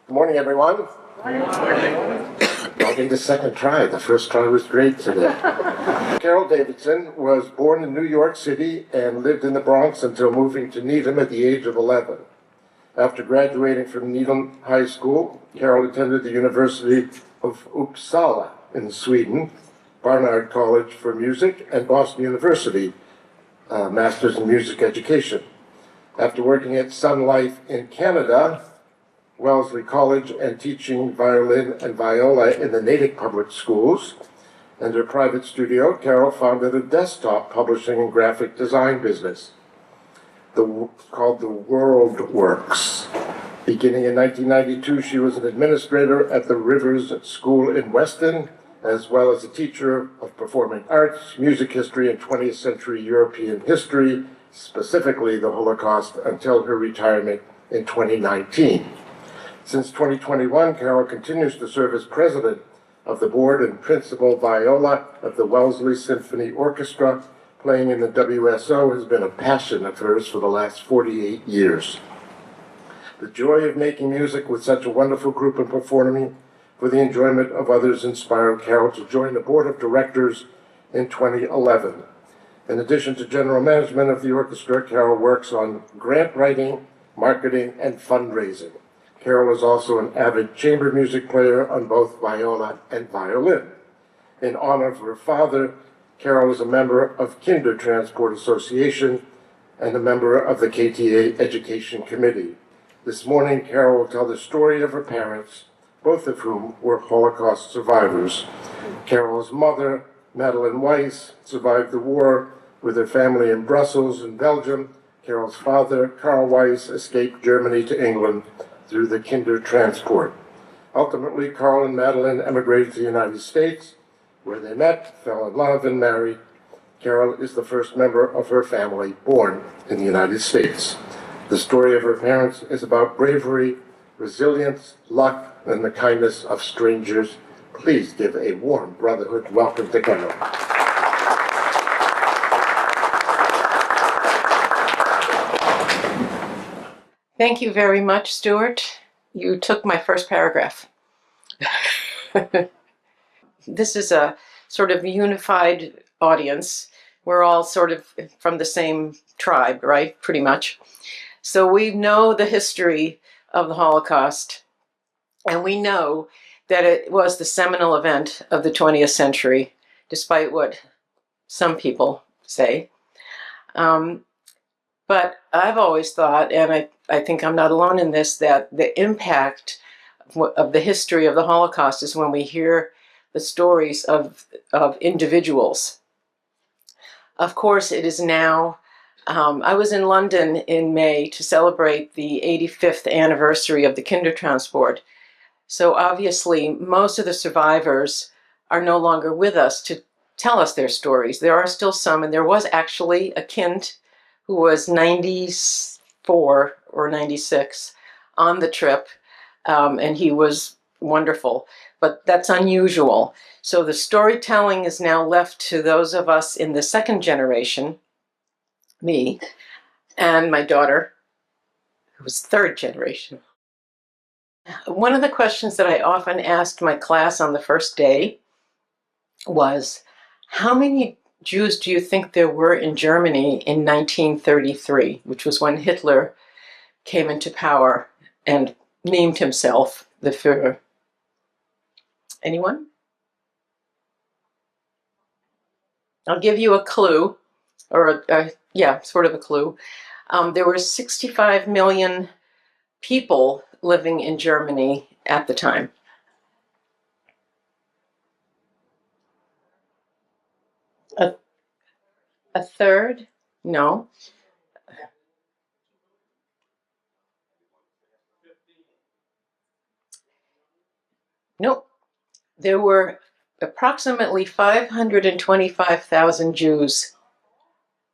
Good morning, everyone. Getting the second try. The first try was great today. Carol Davidson was born in New York City and lived in the Bronx until moving to Needham at the age of 11. After graduating from Needham High School, Carol attended the University of Uppsala in Sweden, Barnard College for Music, and Boston University, Masters in Music Education. After working at Sun Life in Canada, Wellesley College, and teaching violin and viola in the Natick public schools, and her private studio, Carol founded a desktop publishing and graphic design business called the World Works. Beginning in 1992, she was an administrator at the Rivers School in Weston, as well as a teacher of performing arts, music history, and 20th century European history, specifically the Holocaust, until her retirement in 2019. Since 2021, Carol continues to serve as president of the board and principal viola of the Wellesley Symphony Orchestra. Playing in the WSO has been a passion of hers for the last 48 years. The joy of making music with such a wonderful group and performing for the enjoyment of others inspired Carol to join the board of directors in 2011. In addition to general management of the orchestra, Carol works on grant writing, marketing, and fundraising. Carol is also an avid chamber music player on both viola and violin. In honor of her father, Carol is a member of Kindertransport Association and a member of the KTA Education Committee. This morning, Carol will tell the story of her parents, both of whom were Holocaust survivors. Carol's mother, Madeline Weiss, survived the war with her family in Brussels and Belgium. Carol's father, Karl Weiss, escaped Germany to England through the Kindertransport. Ultimately, Carl and Madeline emigrated to the United States, where they met, fell in love, and married. Carol is the first member of her family born in the United States. The story of her parents is about bravery, resilience, luck, and the kindness of strangers. Please give a warm Brotherhood welcome to Carol. Thank you very much, Stuart. You took my first paragraph. This is a sort of unified audience. We're all sort of from the same tribe, right? Pretty much. So we know the history of the Holocaust, and we know that it was the seminal event of the 20th century, despite what some people say. But I've always thought, and I think I'm not alone in this, that the impact of the history of the Holocaust is when we hear the stories of individuals. Of course, it is now, I was in London in May to celebrate the 85th anniversary of the Kindertransport. So obviously, most of the survivors are no longer with us to tell us their stories. There are still some, and there was actually a kind who was 94 or 96 on the trip, and he was wonderful. But that's unusual. So the storytelling is now left to those of us in the second generation, me and my daughter, who was third generation. One of the questions that I often asked my class on the first day was, how many Jews do you think there were in Germany in 1933, which was when Hitler came into power and named himself the Führer? Anyone? I'll give you a clue, or sort of a clue. There were 65 million people living in Germany at the time. A third? No. Nope. There were approximately 525,000 Jews.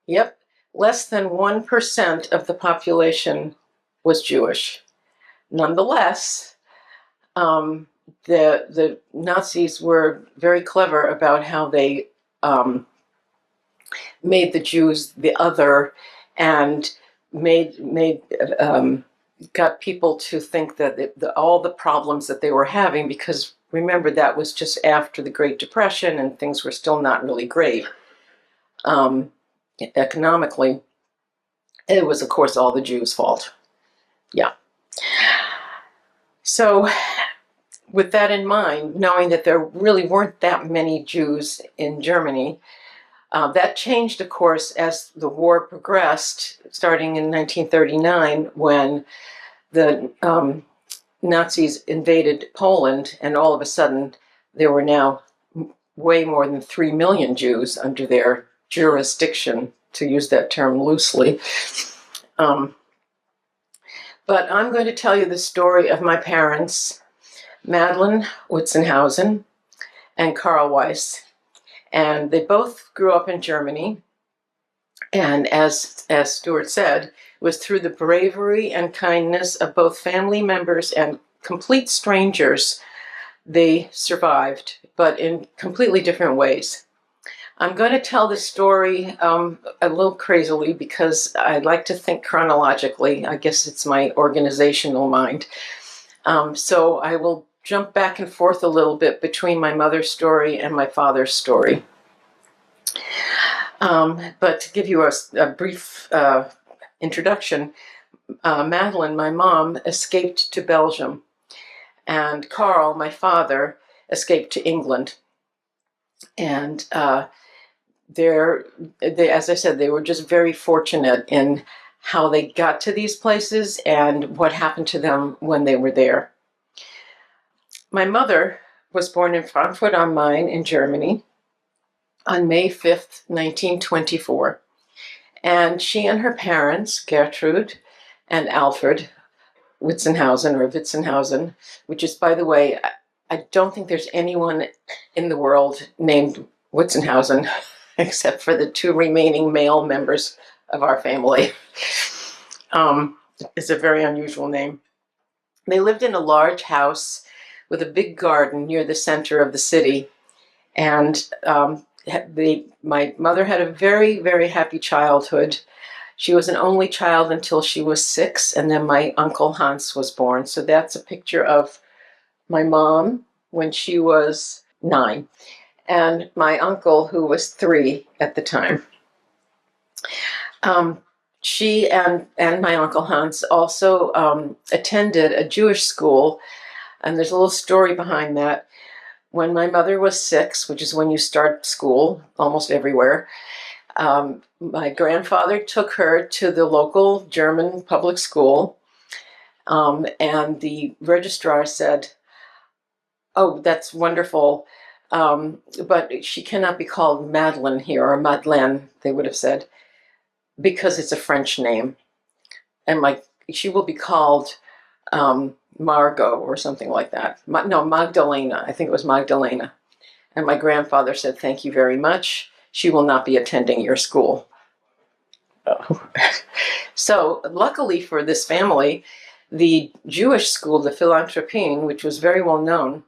Yep. Less than 1% of the population was Jewish. Nonetheless, the Nazis were very clever about how they made the Jews the other, and made got people to think that all the problems that they were having, because remember that was just after the Great Depression and things were still not really great economically. It was, of course, all the Jews' fault. Yeah. So with that in mind, knowing that there really weren't that many Jews in Germany, that changed, of course, as the war progressed, starting in 1939, when the Nazis invaded Poland, and all of a sudden there were now way more than 3 million Jews under their jurisdiction, to use that term loosely. But I'm going to tell you the story of my parents, Madeline Witzenhausen and Karl Weiss. And they both grew up in Germany. And as Stuart said, it was through the bravery and kindness of both family members and complete strangers they survived, but in completely different ways. I'm going to tell this story a little crazily because I like to think chronologically. I guess it's my organizational mind. So I will jump back and forth a little bit between my mother's story and my father's story. But to give you a brief introduction, Madeline, my mom, escaped to Belgium, and Karl, my father, escaped to England. And as I said, they were just very fortunate in how they got to these places and what happened to them when they were there. My mother was born in Frankfurt am Main in Germany on May 5th, 1924. And she and her parents, Gertrude and Alfred Witzenhausen, which is, by the way, I don't think there's anyone in the world named Witzenhausen except for the 2 remaining male members of our family. It's a very unusual name. They lived in a large house with a big garden near the center of the city. And my mother had a very, very happy childhood. She was an only child until she was 6, and then my uncle Hans was born. So that's a picture of my mom when she was 9, and my uncle, who was 3 at the time. She and my uncle Hans also attended a Jewish school, and there's a little story behind that. When my mother was 6, which is when you start school almost everywhere, my grandfather took her to the local German public school, and the registrar said, "Oh, that's wonderful, but she cannot be called Madeline here, or Madeleine," they would have said, "because it's a French name. And she will be called Margot or something like that. No, Magdalena. I think it was Magdalena." And my grandfather said, "Thank you very much. She will not be attending your school." Oh. So luckily for this family, the Jewish school, the Philanthropine, which was very well known,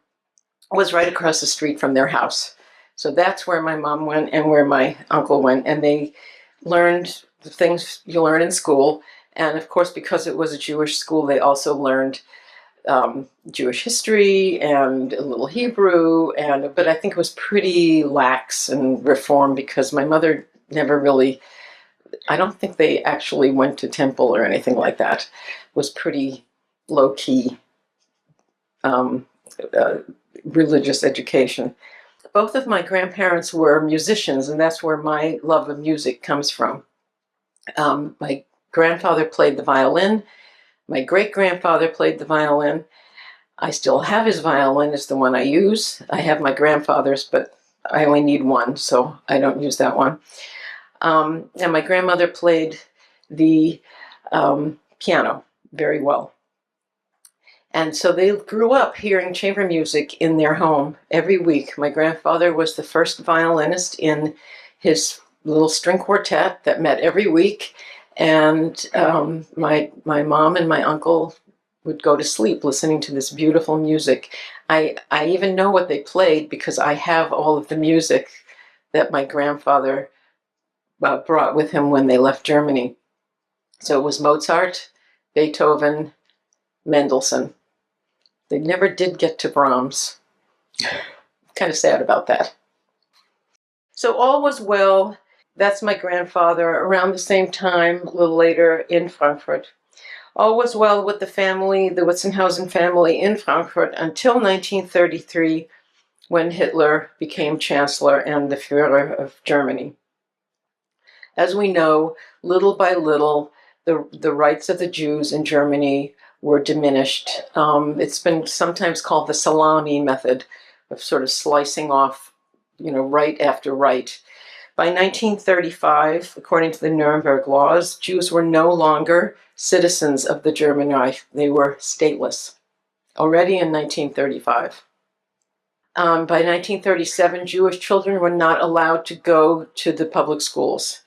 was right across the street from their house. So that's where my mom went and where my uncle went. And they learned the things you learn in school. And of course, because it was a Jewish school, they also learned Jewish history and a little Hebrew. But I think it was pretty lax and reform because my mother never really, I don't think they actually went to temple or anything like that. It was pretty low-key religious education. Both of my grandparents were musicians, and that's where my love of music comes from. My grandfather played the violin. My great-grandfather played the violin. I still have his violin. It's the one I use. I have my grandfather's, but I only need one, so I don't use that one. And my grandmother played the piano very well. And so they grew up hearing chamber music in their home every week. My grandfather was the first violinist in his little string quartet that met every week. And my mom and my uncle would go to sleep listening to this beautiful music. I even know what they played because I have all of the music that my grandfather brought with him when they left Germany. So it was Mozart, Beethoven, Mendelssohn. They never did get to Brahms. Kind of sad about that. So all was well. That's my grandfather. Around the same time, a little later, in Frankfurt. All was well with the family, the Witzenhausen family in Frankfurt, until 1933, when Hitler became Chancellor and the Führer of Germany. As we know, little by little, the rights of the Jews in Germany were diminished. It's been sometimes called the salami method of sort of slicing off, right after right. By 1935, according to the Nuremberg laws, Jews were no longer citizens of the German Reich. They were stateless, already in 1935. By 1937, Jewish children were not allowed to go to the public schools.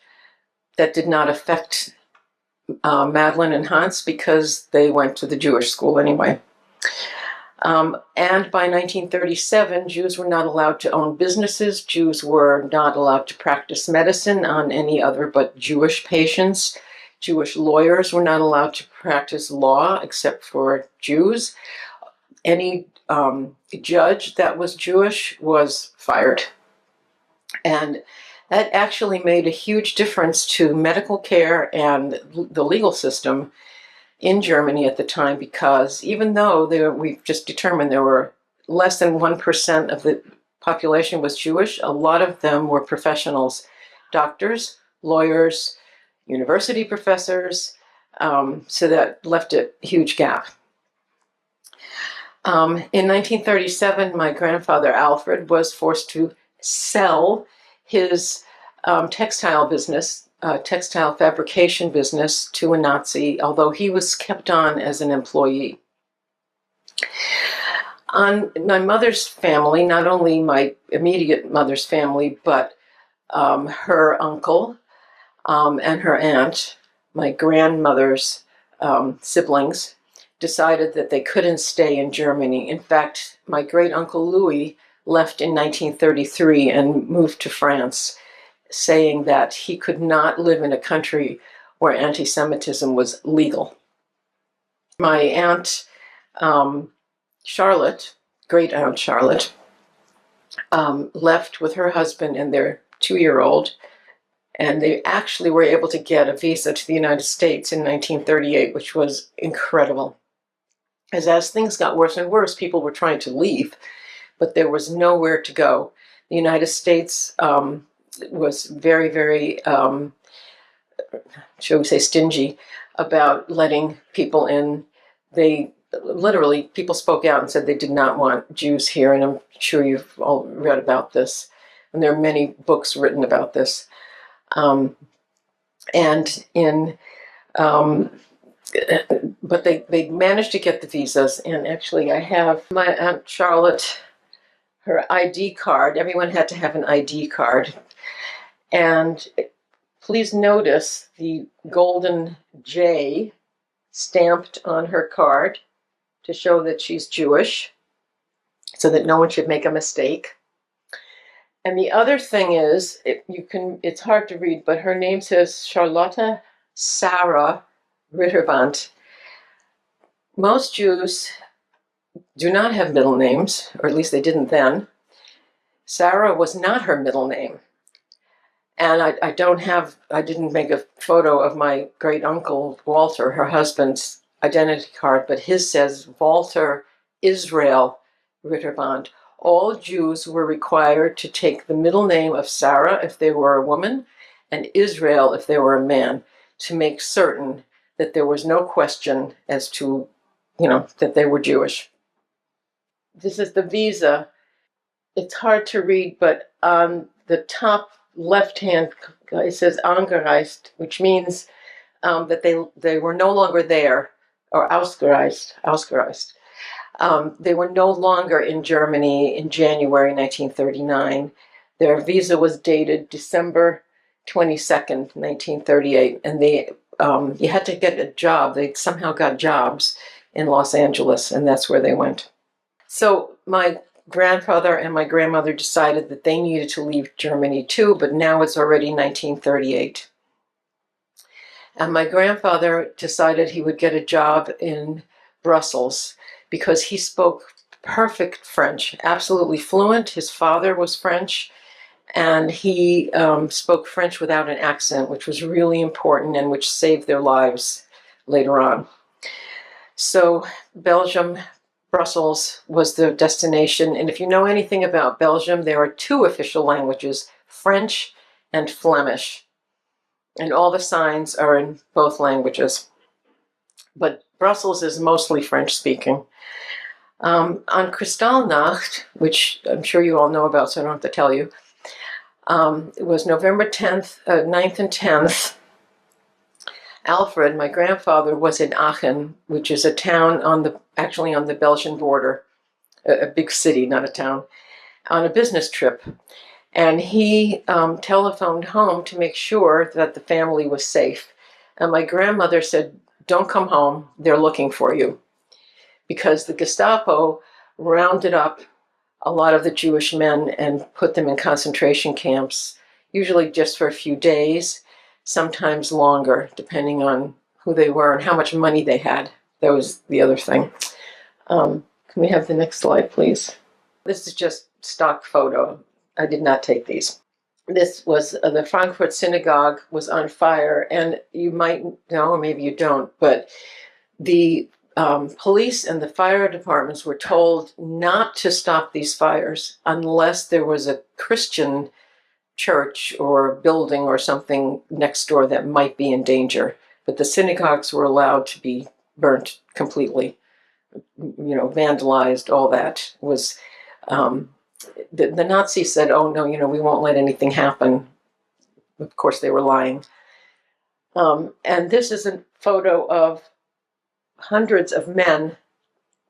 That did not affect Madeline and Hans because they went to the Jewish school anyway. And by 1937, Jews were not allowed to own businesses. Jews were not allowed to practice medicine on any other but Jewish patients. Jewish lawyers were not allowed to practice law except for Jews. Any judge that was Jewish was fired. And that actually made a huge difference to medical care and the legal system in Germany at the time, because even though we've just determined there were less than 1% of the population was Jewish, a lot of them were professionals, doctors, lawyers, university professors, so that left a huge gap. In 1937, my grandfather Alfred was forced to sell his textile fabrication business to a Nazi, although he was kept on as an employee. On my mother's family, not only my immediate mother's family, but her uncle and her aunt, my grandmother's siblings, decided that they couldn't stay in Germany. In fact, my great uncle Louis left in 1933 and moved to France, saying that he could not live in a country where anti-Semitism was legal. My aunt Charlotte, great aunt Charlotte, left with her husband and their 2-year-old, and they actually were able to get a visa to the United States in 1938, which was incredible. As things got worse and worse, people were trying to leave, but there was nowhere to go. The United States was very, very, shall we say, stingy about letting people in. People spoke out and said they did not want Jews here, and I'm sure you've all read about this, and there are many books written about this. But they managed to get the visas, and actually I have my Aunt Charlotte, her ID card. Everyone had to have an ID card. And please notice the golden J stamped on her card to show that she's Jewish, so that no one should make a mistake. And the other thing is, it's hard to read, but her name says Charlotte Sarah Ritterwand. Most Jews do not have middle names, or at least they didn't then. Sarah was not her middle name. And I didn't make a photo of my great uncle Walter, her husband's identity card, but his says Walter Israel Ritterwand. All Jews were required to take the middle name of Sarah if they were a woman, and Israel if they were a man, to make certain that there was no question as to, that they were Jewish. This is the visa. It's hard to read, but on the top left-hand, it says angereist, which means that they were no longer there, or ausgereist. They were no longer in Germany in January 1939. Their visa was dated December 22nd, 1938, and you had to get a job. They somehow got jobs in Los Angeles, and that's where they went. So my grandfather and my grandmother decided that they needed to leave Germany too, but now it's already 1938. And my grandfather decided he would get a job in Brussels because he spoke perfect French, absolutely fluent. His father was French, and he spoke French without an accent, which was really important and which saved their lives later on. So Belgium, Brussels was the destination. And if you know anything about Belgium, there are two official languages, French and Flemish. And all the signs are in both languages. But Brussels is mostly French speaking. On Kristallnacht, which I'm sure you all know about, so I don't have to tell you, it was November 10th, 9th and 10th. Alfred, my grandfather, was in Aachen, which is a town actually on the Belgian border, a big city, not a town, on a business trip. And he telephoned home to make sure that the family was safe. And my grandmother said, "Don't come home, they're looking for you." Because the Gestapo rounded up a lot of the Jewish men and put them in concentration camps, usually just for a few days, sometimes longer, depending on who they were and how much money they had. That was the other thing. Can we have the next slide, please? This is just stock photo. I did not take these. This was the Frankfurt Synagogue was on fire, and you might know, or maybe you don't, but the police and the fire departments were told not to stop these fires unless there was a Christian church or building or something next door that might be in danger. But the synagogues were allowed to be burnt completely, vandalized. All that was. The Nazis said, "Oh no, we won't let anything happen." Of course, they were lying. And this is a photo of hundreds of men,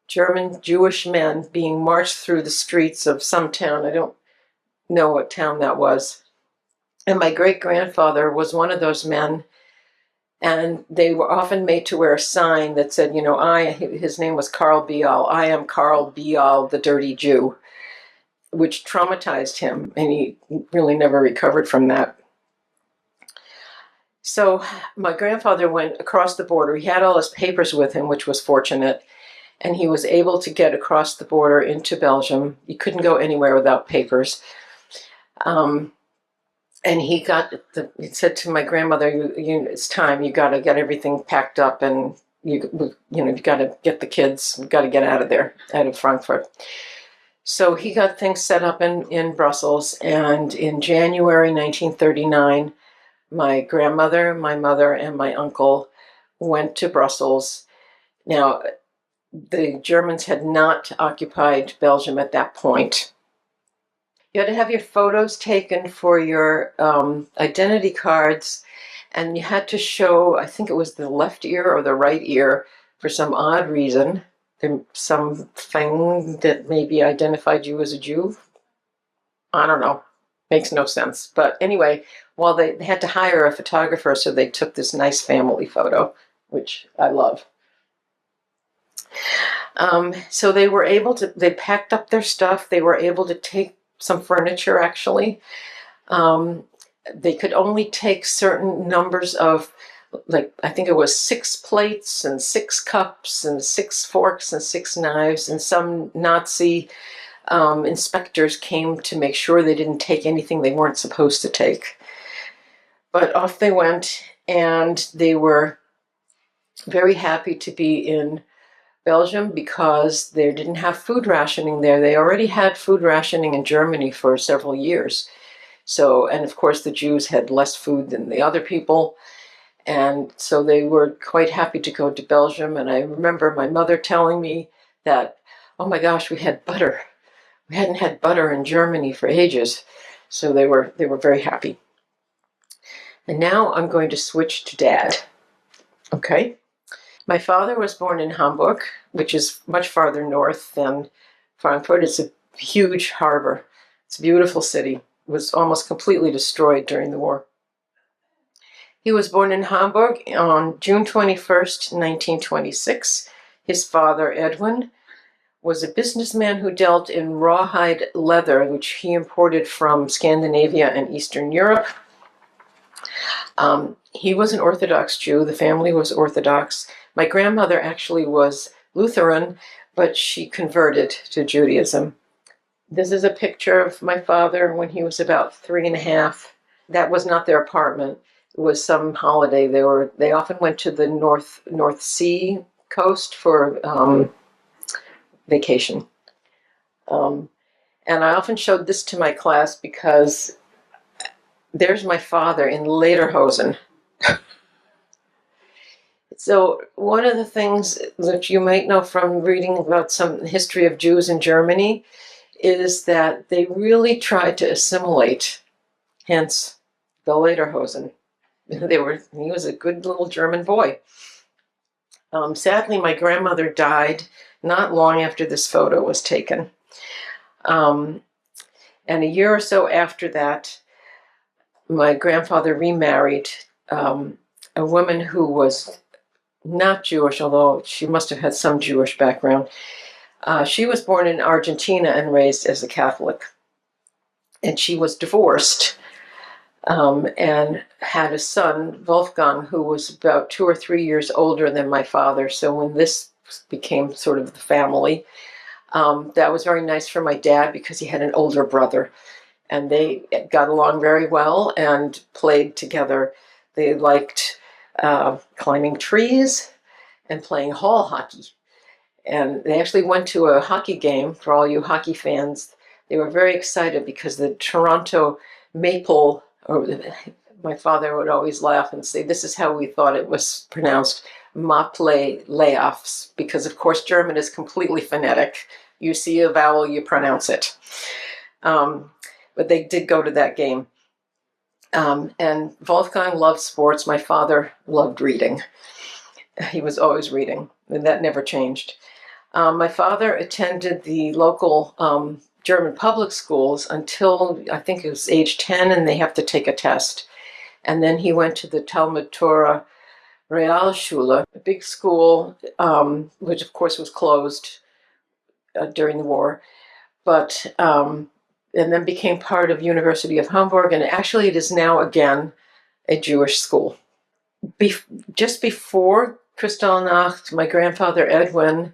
German Jewish men, being marched through the streets of some town. I don't know what town that was. And my great-grandfather was one of those men, and they were often made to wear a sign that said, his name was Karl Bial, "I am Karl Bial, the dirty Jew," which traumatized him, and he really never recovered from that. So my grandfather went across the border. He had all his papers with him, which was fortunate, and he was able to get across the border into Belgium. You couldn't go anywhere without papers. And he said to my grandmother, "It's time. You got to get everything packed up, and you got to get the kids. You got to get out of there, out of Frankfurt." So he got things set up in Brussels, and in January 1939, my grandmother, my mother, and my uncle went to Brussels. Now, the Germans had not occupied Belgium at that point. You had to have your photos taken for your identity cards, and you had to show, I think it was the left ear or the right ear, for some odd reason. Something that maybe identified you as a Jew. I don't know. Makes no sense. But anyway, they had to hire a photographer, so they took this nice family photo, which I love. So they packed up their stuff. They were able to take some furniture, actually. They could only take certain numbers of, I think it was 6 plates and 6 cups and 6 forks and 6 knives, and some Nazi inspectors came to make sure they didn't take anything they weren't supposed to take. But off they went, and they were very happy to be in Belgium because they didn't have food rationing there. They already had food rationing in Germany for several years. And of course the Jews had less food than the other people. And so they were quite happy to go to Belgium. And I remember my mother telling me that, "Oh my gosh, we had butter. We hadn't had butter in Germany for ages." So they were very happy. And now I'm going to switch to Dad. Okay. My father was born in Hamburg, which is much farther north than Frankfurt. It's a huge harbor. It's a beautiful city. It was almost completely destroyed during the war. He was born in Hamburg on June 21st, 1926. His father, Edwin, was a businessman who dealt in rawhide leather, which he imported from Scandinavia and Eastern Europe. He was an Orthodox Jew. The family was Orthodox. My grandmother actually was Lutheran, but she converted to Judaism. This is a picture of my father when he was about 3.5. That was not their apartment. It was some holiday. They often went to the North Sea coast for vacation. And I often showed this to my class because there's my father in lederhosen. So one of the things that you might know from reading about some history of Jews in Germany is that they really tried to assimilate, hence the lederhosen. He was a good little German boy. Sadly, my grandmother died not long after this photo was taken. And a year or so after that, my grandfather remarried a woman who was not Jewish, although she must have had some Jewish background. She was born in Argentina and raised as a Catholic. And she was divorced and had a son, Wolfgang, who was about 2 or 3 years older than my father. So when this became sort of the family, that was very nice for my dad because he had an older brother. And they got along very well and played together. They liked climbing trees and playing hall hockey. And they actually went to a hockey game. For all you hockey fans, they were very excited because the Toronto Maple, or my father would always laugh and say, this is how we thought it was pronounced, Maple Leafs, because of course German is completely phonetic. You see a vowel, you pronounce it. But they did go to that game. And Wolfgang loved sports. My father loved reading. He was always reading, and that never changed. My father attended the local German public schools until I think it was age 10, and they have to take a test. And then he went to the Talmud Torah Realschule, a big school, which of course was closed during the war, but and then became part of University of Hamburg, and actually it is now again a Jewish school. Just before Kristallnacht, my grandfather Edwin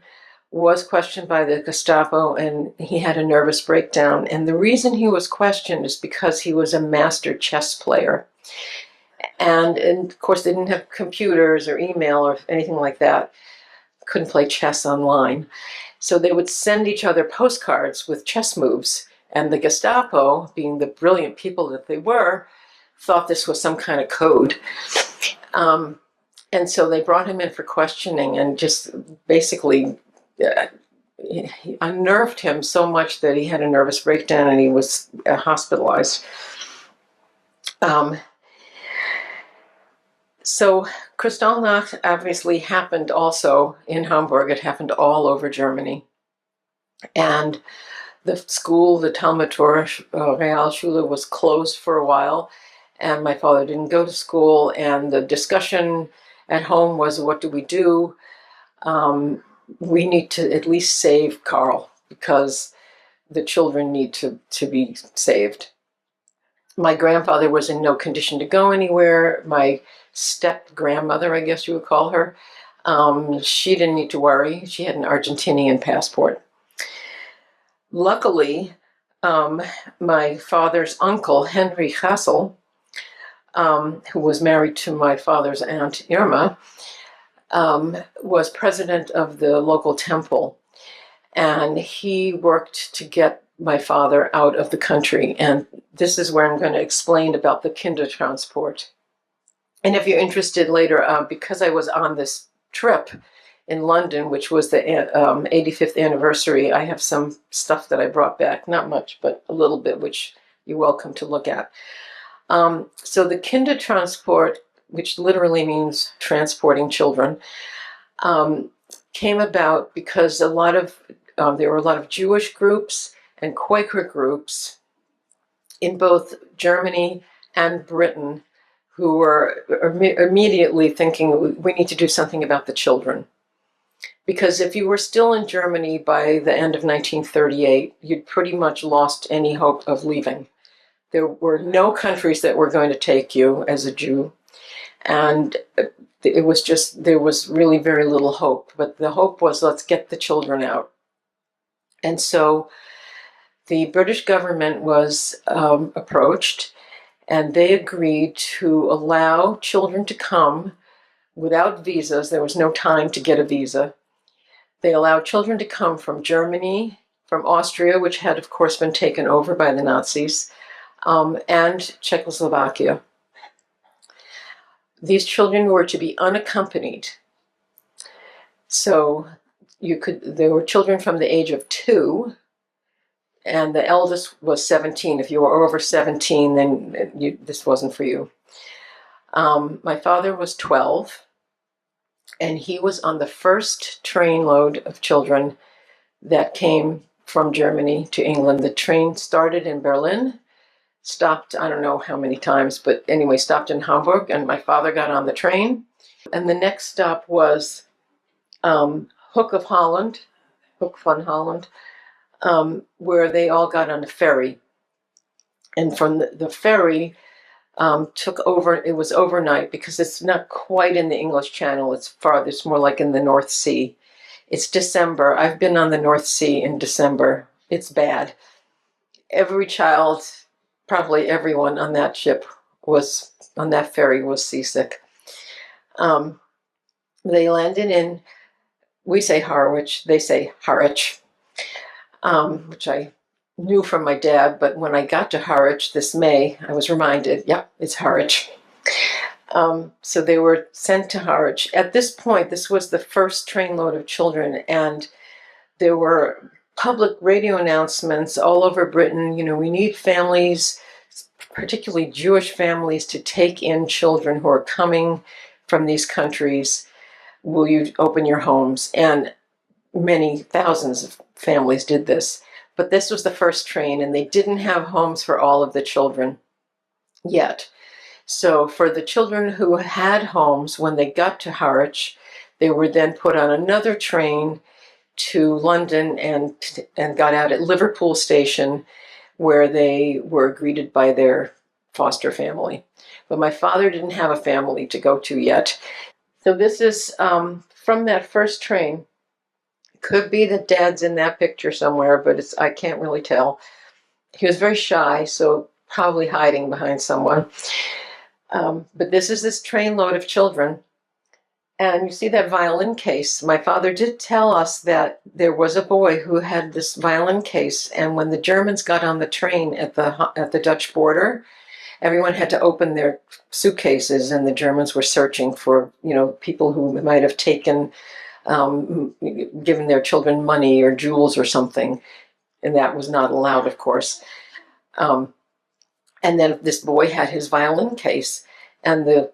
was questioned by the Gestapo, and he had a nervous breakdown. And the reason he was questioned is because he was a master chess player. And of course, they didn't have computers or email or anything like that. Couldn't play chess online. So they would send each other postcards with chess moves. And the Gestapo, being the brilliant people that they were, thought this was some kind of code. And so they brought him in for questioning and just basically unnerved him so much that he had a nervous breakdown and he was hospitalized. So Kristallnacht obviously happened also in Hamburg. It happened all over Germany. And the school, the Talmud Torah Realschule, was closed for a while. And my father didn't go to school. And the discussion at home was, what do we do? We need to at least save Carl because the children need to be saved. My grandfather was in no condition to go anywhere. My step-grandmother, I guess you would call her, she didn't need to worry. She had an Argentinian passport. Luckily, my father's uncle, Henry Hassel, who was married to my father's aunt Irma, was president of the local temple. And he worked to get my father out of the country. And this is where I'm going to explain about the Kindertransport. And if you're interested later, because I was on this trip in London, which was the 85th anniversary, I have some stuff that I brought back, not much, but a little bit, which you're welcome to look at. So the Kindertransport, which literally means transporting children, came about because there were a lot of Jewish groups and Quaker groups in both Germany and Britain who were immediately thinking, we need to do something about the children. Because if you were still in Germany by the end of 1938, you'd pretty much lost any hope of leaving. There were no countries that were going to take you as a Jew. And it was just, there was really very little hope. But the hope was, let's get the children out. And so the British government was approached, and they agreed to allow children to come without visas. There was no time to get a visa. They allowed children to come from Germany, from Austria, which had, of course, been taken over by the Nazis, and Czechoslovakia. These children were to be unaccompanied. So there were children from the age of 2, and the eldest was 17. If you were over 17, then this wasn't for you. My father was 12, and he was on the first trainload of children that came from Germany to England. The train started in Berlin, stopped, I don't know how many times, but anyway, stopped in Hamburg, and my father got on the train. And the next stop was Hook van Holland, where they all got on a ferry. And from the ferry it was overnight, because it's not quite in the English Channel, it's more like in the North Sea. It's December. I've been on the North Sea in December. It's bad. Every child, probably everyone on that on that ferry was seasick. They landed in, we say Harwich, they say Harwich, which I knew from my dad, but when I got to Harwich this May, I was reminded, yep, it's Harwich. So they were sent to Harwich. At this point, this was the first trainload of children, and there were public radio announcements all over Britain. We need families, particularly Jewish families, to take in children who are coming from these countries. Will you open your homes? And many thousands of families did this. But this was the first train, and they didn't have homes for all of the children yet. So for the children who had homes, when they got to Harwich, they were then put on another train to London and got out at Liverpool Station, where they were greeted by their foster family. But my father didn't have a family to go to yet. So this is from that first train. Could be that Dad's in that picture somewhere, but I can't really tell. He was very shy, so probably hiding behind someone. But this is this trainload of children. And you see that violin case. My father did tell us that there was a boy who had this violin case, and when the Germans got on the train at the Dutch border, everyone had to open their suitcases, and the Germans were searching for, people who might have given their children money or jewels or something, and that was not allowed, of course. And then this boy had his violin case, and the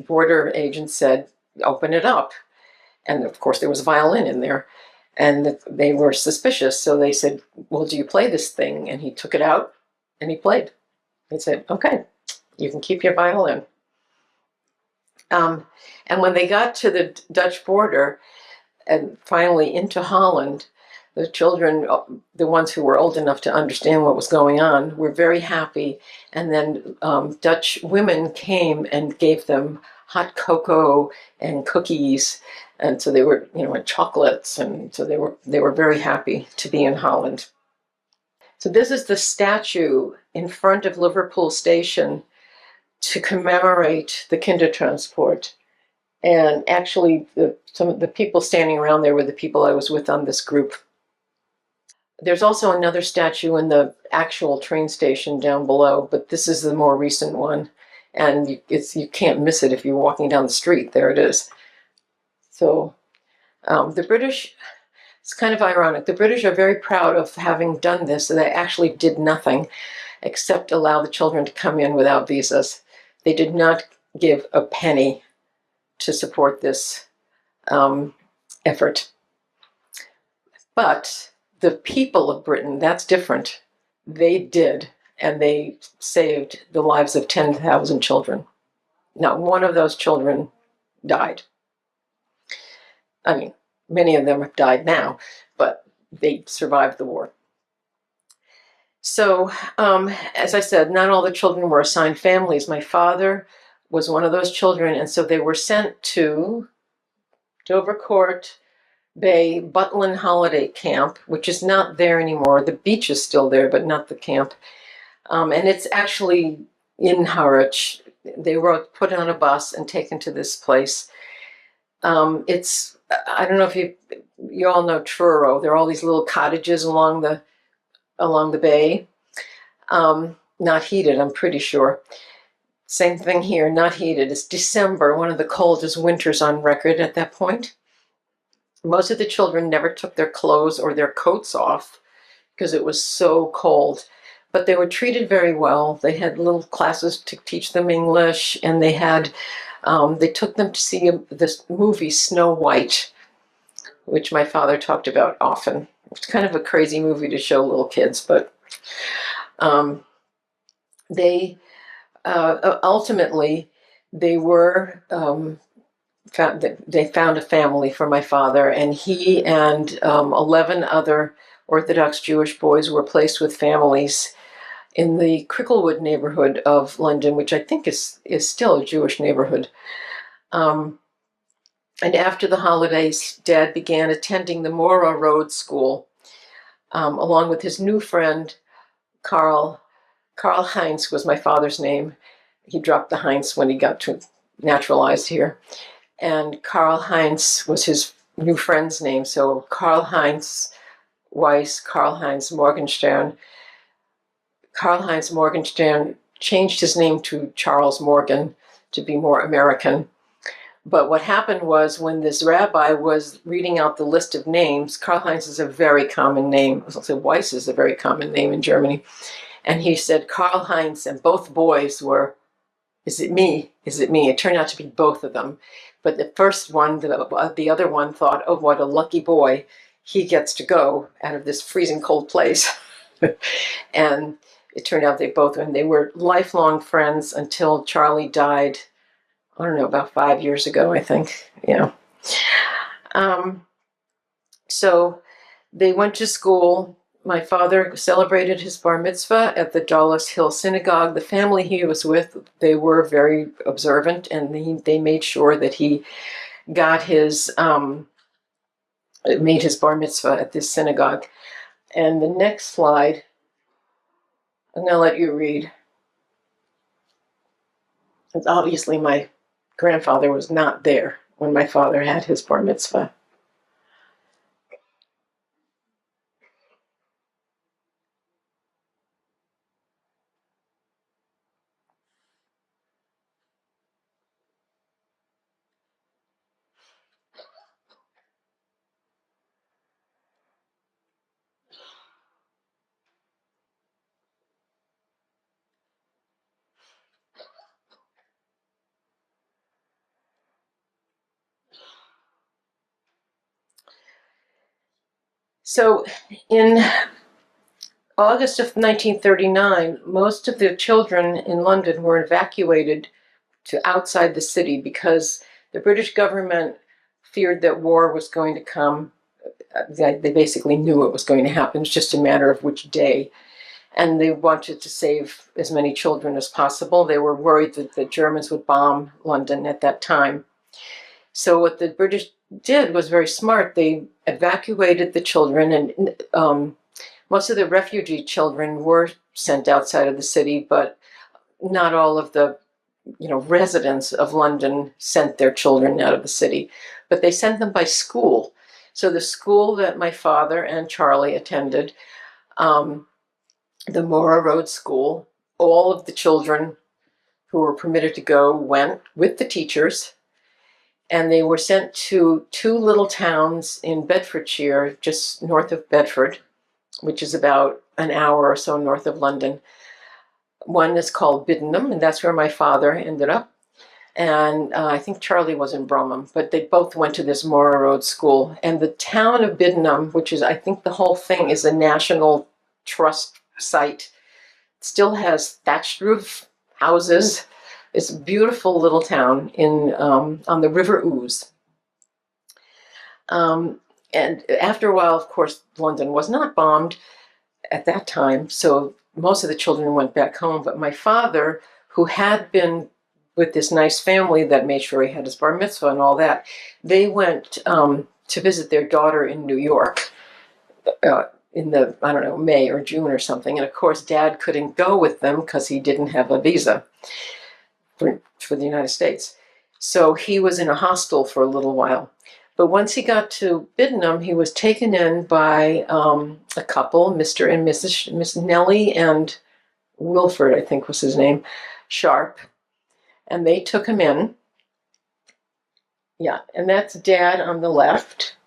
border agent said, "Open it up." And of course there was a violin in there, and they were suspicious, so they said, "Well, do you play this thing?" And he took it out and he played. He said, "Okay, you can keep your violin." And when they got to the Dutch border and finally into Holland, the children, the ones who were old enough to understand what was going on, were very happy. And then Dutch women came and gave them hot cocoa and cookies, and so they were, and chocolates, and so they were very happy to be in Holland. So this is the statue in front of Liverpool Station to commemorate the Kindertransport. And actually, some of the people standing around there were the people I was with on this group. There's also another statue in the actual train station down below, but this is the more recent one. And you can't miss it if you're walking down the street. There it is. So the British, it's kind of ironic. The British are very proud of having done this, and they actually did nothing except allow the children to come in without visas. They did not give a penny to support this effort. But the people of Britain, that's different. They did, and they saved the lives of 10,000 children. Now, one of those children died. I mean, many of them have died now, but they survived the war. So, as I said, not all the children were assigned families. My father was one of those children, and so they were sent to Dovercourt Bay Butlin Holiday Camp, which is not there anymore. The beach is still there, but not the camp. And it's actually in Harwich. They were put on a bus and taken to this place. It's, I don't know if you all know Truro. There are all these little cottages along the bay. Not heated, I'm pretty sure. Same thing here, not heated. It's December, one of the coldest winters on record at that point. Most of the children never took their clothes or their coats off because it was so cold. But they were treated very well. They had little classes to teach them English, and they took them to see this movie, Snow White, which my father talked about often. It's kind of a crazy movie to show little kids, but they ultimately they found a family for my father, and he and 11 other Orthodox Jewish boys were placed with families in the Cricklewood neighborhood of London, which I think is still a Jewish neighborhood. And after the holidays, Dad began attending the Mora Road School, along with his new friend, Karl. Karl Heinz was my father's name. He dropped the Heinz when he got to naturalized here. And Karl Heinz was his new friend's name. So Karl Heinz Weiss, Karl Heinz Morgenstern. Karl Heinz Morgenstern changed his name to Charles Morgan to be more American. But what happened was when this rabbi was reading out the list of names, Karl Heinz is a very common name. I was going to say Weiss is a very common name in Germany. And he said Karl Heinz, and both boys were, "Is it me? Is it me?" It turned out to be both of them. But the first one, the other one thought, "Oh, what a lucky boy. He gets to go out of this freezing cold place." And it turned out they were lifelong friends until Charlie died, I don't know, about 5 years ago, I think. Yeah. So they went to school. My father celebrated his bar mitzvah at the Dulles Hill Synagogue. The family he was with, they were very observant, and they made sure that he got made his bar mitzvah at this synagogue. And the next slide, I'm going to let you read. Obviously, my grandfather was not there when my father had his bar mitzvah. So in August of 1939, most of the children in London were evacuated to outside the city because the British government feared that war was going to come. They basically knew it was going to happen. It's just a matter of which day. And they wanted to save as many children as possible. They were worried that the Germans would bomb London at that time. So what the British did was very smart. They evacuated the children, and most of the refugee children were sent outside of the city, but not all of the residents of London sent their children out of the city. But they sent them by school. So the school that my father and Charlie attended, the Mora Road School, all of the children who were permitted to go went with the teachers, and they were sent to two little towns in Bedfordshire, just north of Bedford, which is about an hour or so north of London. One is called Biddenham, and that's where my father ended up. And I think Charlie was in Bromham, but they both went to this Mora Road School. And the town of Biddenham, which is, I think the whole thing is a National Trust site, still has thatched roof houses. It's a beautiful little town on the River Ouse. And after a while, of course, London was not bombed at that time, so most of the children went back home. But my father, who had been with this nice family that made sure he had his bar mitzvah and all that. They went to visit their daughter in New York in the, I don't know, May or June or something. And of course, Dad couldn't go with them because he didn't have a visa for the United States. So he was in a hostel for a little while. But once he got to Biddenham, he was taken in by a couple, Mr. and Miss Nellie and Wilford, I think was his name, Sharp. And they took him in. Yeah, and that's Dad on the left.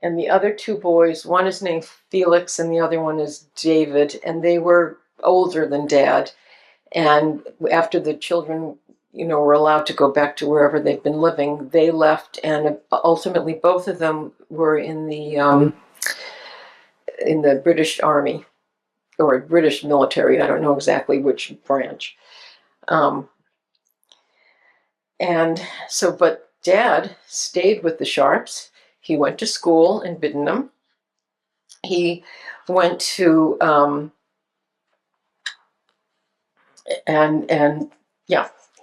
And the other two boys, one is named Felix and the other one is David, and they were older than Dad. And after the children, were allowed to go back to wherever they'd been living, they left, and ultimately both of them were in the British Army or British military. I don't know exactly which branch. And so, but Dad stayed with the Sharps. He went to school in Biddenham. He went to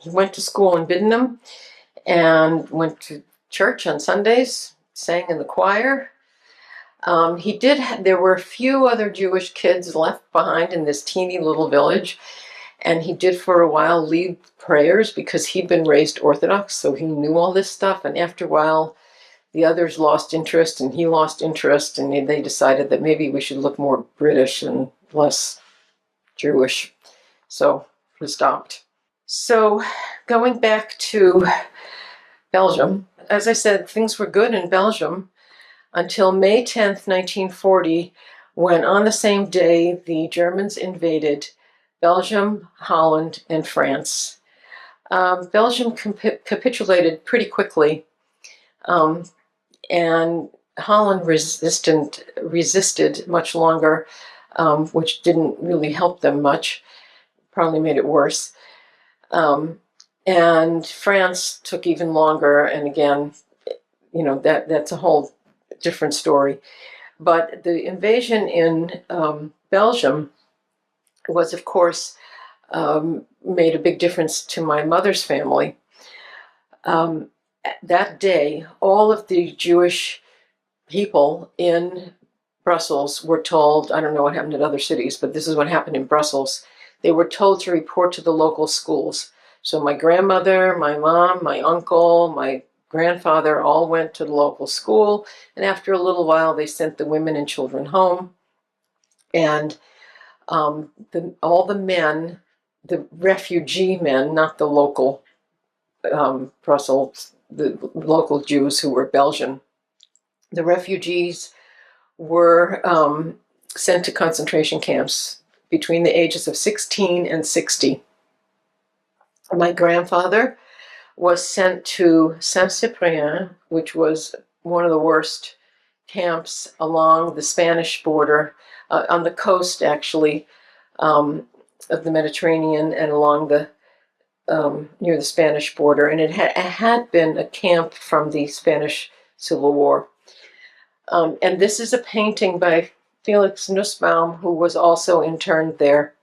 he went to school in Biddenham and went to church on Sundays, sang in the choir. There were a few other Jewish kids left behind in this teeny little village, and he did for a while lead prayers because he'd been raised Orthodox, so he knew all this stuff. And after a while, the others lost interest, and he lost interest, and they decided that maybe we should look more British and less Jewish. So he stopped. So going back to Belgium, as I said, things were good in Belgium until May 10th, 1940, when on the same day the Germans invaded Belgium, Holland, and France. Belgium capitulated pretty quickly, and Holland resisted much longer, which didn't really help them much, probably made it worse. And France took even longer, and again, that's a whole different story. But the invasion in Belgium was, of course, made a big difference to my mother's family. That day, all of the Jewish people in Brussels were told, I don't know what happened in other cities, but this is what happened in Brussels. They were told to report to the local schools. So my grandmother, my mom, my uncle, my grandfather all went to the local school, and after a little while they sent the women and children home. And all the men, the refugee men, not the local Brussels, the local Jews who were Belgian, the refugees were sent to concentration camps between the ages of 16 and 60. My grandfather was sent to Saint-Cyprien, which was one of the worst camps along the Spanish border, on the coast, actually, of the Mediterranean and along the near the Spanish border. And it had been a camp from the Spanish Civil War. And this is a painting by Felix Nussbaum, who was also interned there.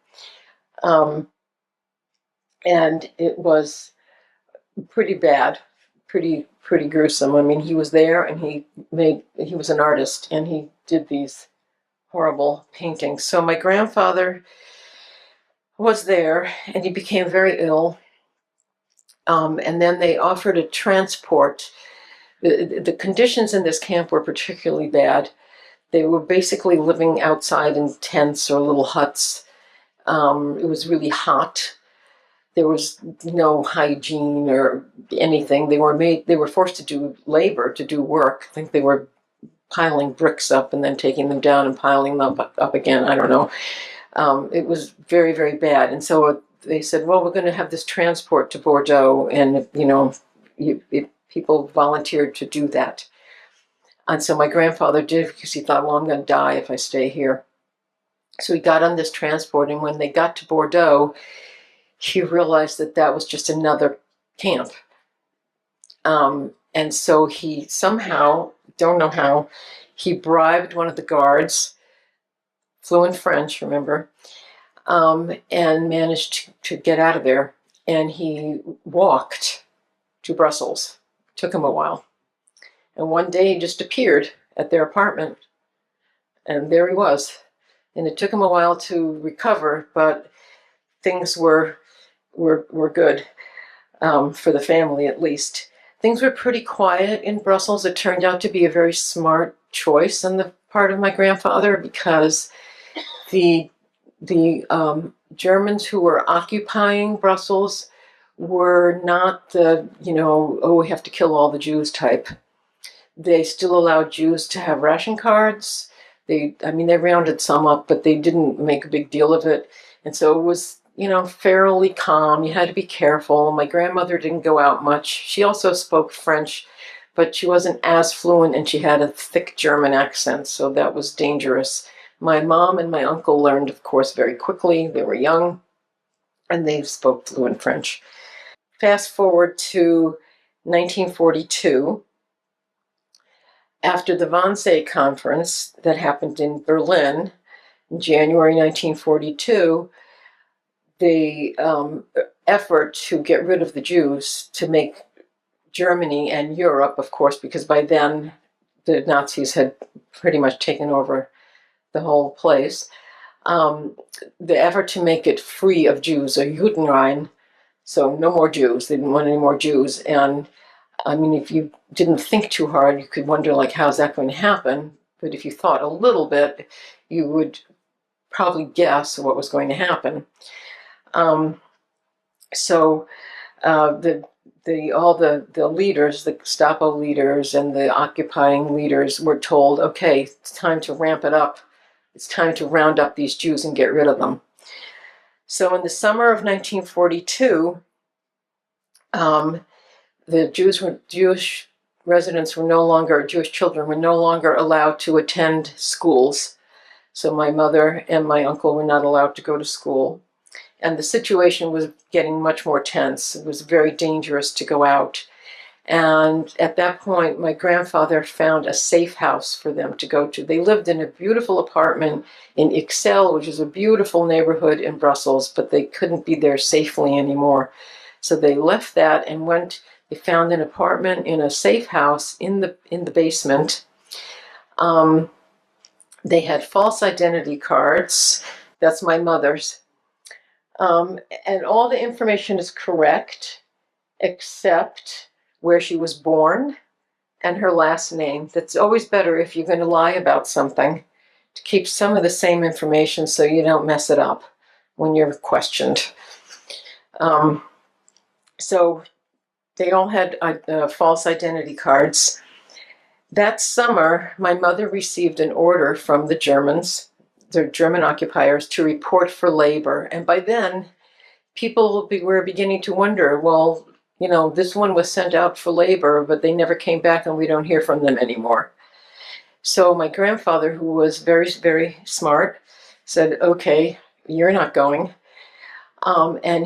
And it was pretty bad, pretty gruesome. I mean, he was there, and he was an artist, and he did these horrible paintings. So my grandfather was there, and he became very ill. And then they offered a transport. The conditions in this camp were particularly bad. They were basically living outside in tents or little huts. It was really hot. There was no hygiene or anything. They were forced to do labor, to do work. I think they were piling bricks up and then taking them down and piling them up again. I don't know. It was very, very bad. And so they said, well, we're going to have this transport to Bordeaux. And, people volunteered to do that. And so my grandfather did, because he thought, well, I'm going to die if I stay here. So he got on this transport. And when they got to Bordeaux, he realized that was just another camp. And so he somehow, don't know how, he bribed one of the guards, fluent French, remember, and managed to get out of there. and he walked to Brussels. Took him a while. And one day he just appeared at their apartment, and there he was. And it took him a while to recover, but things were good, for the family at least. Things were pretty quiet in Brussels. It turned out to be a very smart choice on the part of my grandfather, because the Germans who were occupying Brussels were not the, oh, we have to kill all the Jews type. They still allowed Jews to have ration cards. They rounded some up, but they didn't make a big deal of it. And so it was, fairly calm. You had to be careful. My grandmother didn't go out much. She also spoke French, but she wasn't as fluent, and she had a thick German accent, so that was dangerous. My mom and my uncle learned, of course, very quickly. They were young, and they spoke fluent French. Fast forward to 1942. After the Wannsee Conference that happened in Berlin in January 1942, the effort to get rid of the Jews, to make Germany and Europe, of course, because by then the Nazis had pretty much taken over the whole place, the effort to make it free of Jews, or Judenrein, so no more Jews. They didn't want any more Jews. And if you didn't think too hard, you could wonder, how's that going to happen? But if you thought a little bit, you would probably guess what was going to happen. So all the leaders, the Gestapo leaders and the occupying leaders were told, okay, it's time to ramp it up. It's time to round up these Jews and get rid of them. So in the summer of 1942, the Jewish residents were no longer, Jewish children were no longer allowed to attend schools. So my mother and my uncle were not allowed to go to school. And the situation was getting much more tense. It was very dangerous to go out. And at that point, my grandfather found a safe house for them to go to. They lived in a beautiful apartment in Ixelles, which is a beautiful neighborhood in Brussels, but they couldn't be there safely anymore. So they left that and they found an apartment in a safe house in the basement. They had false identity cards. That's my mother's. And all the information is correct, except where she was born and her last name. That's always better if you're going to lie about something, to keep some of the same information so you don't mess it up when you're questioned. So they all had false identity cards. That summer, my mother received an order from the Germans, the German occupiers, to report for labor. And by then, people were beginning to wonder, well, this one was sent out for labor, but they never came back and we don't hear from them anymore. So my grandfather, who was very, very smart, said, okay, you're not going. And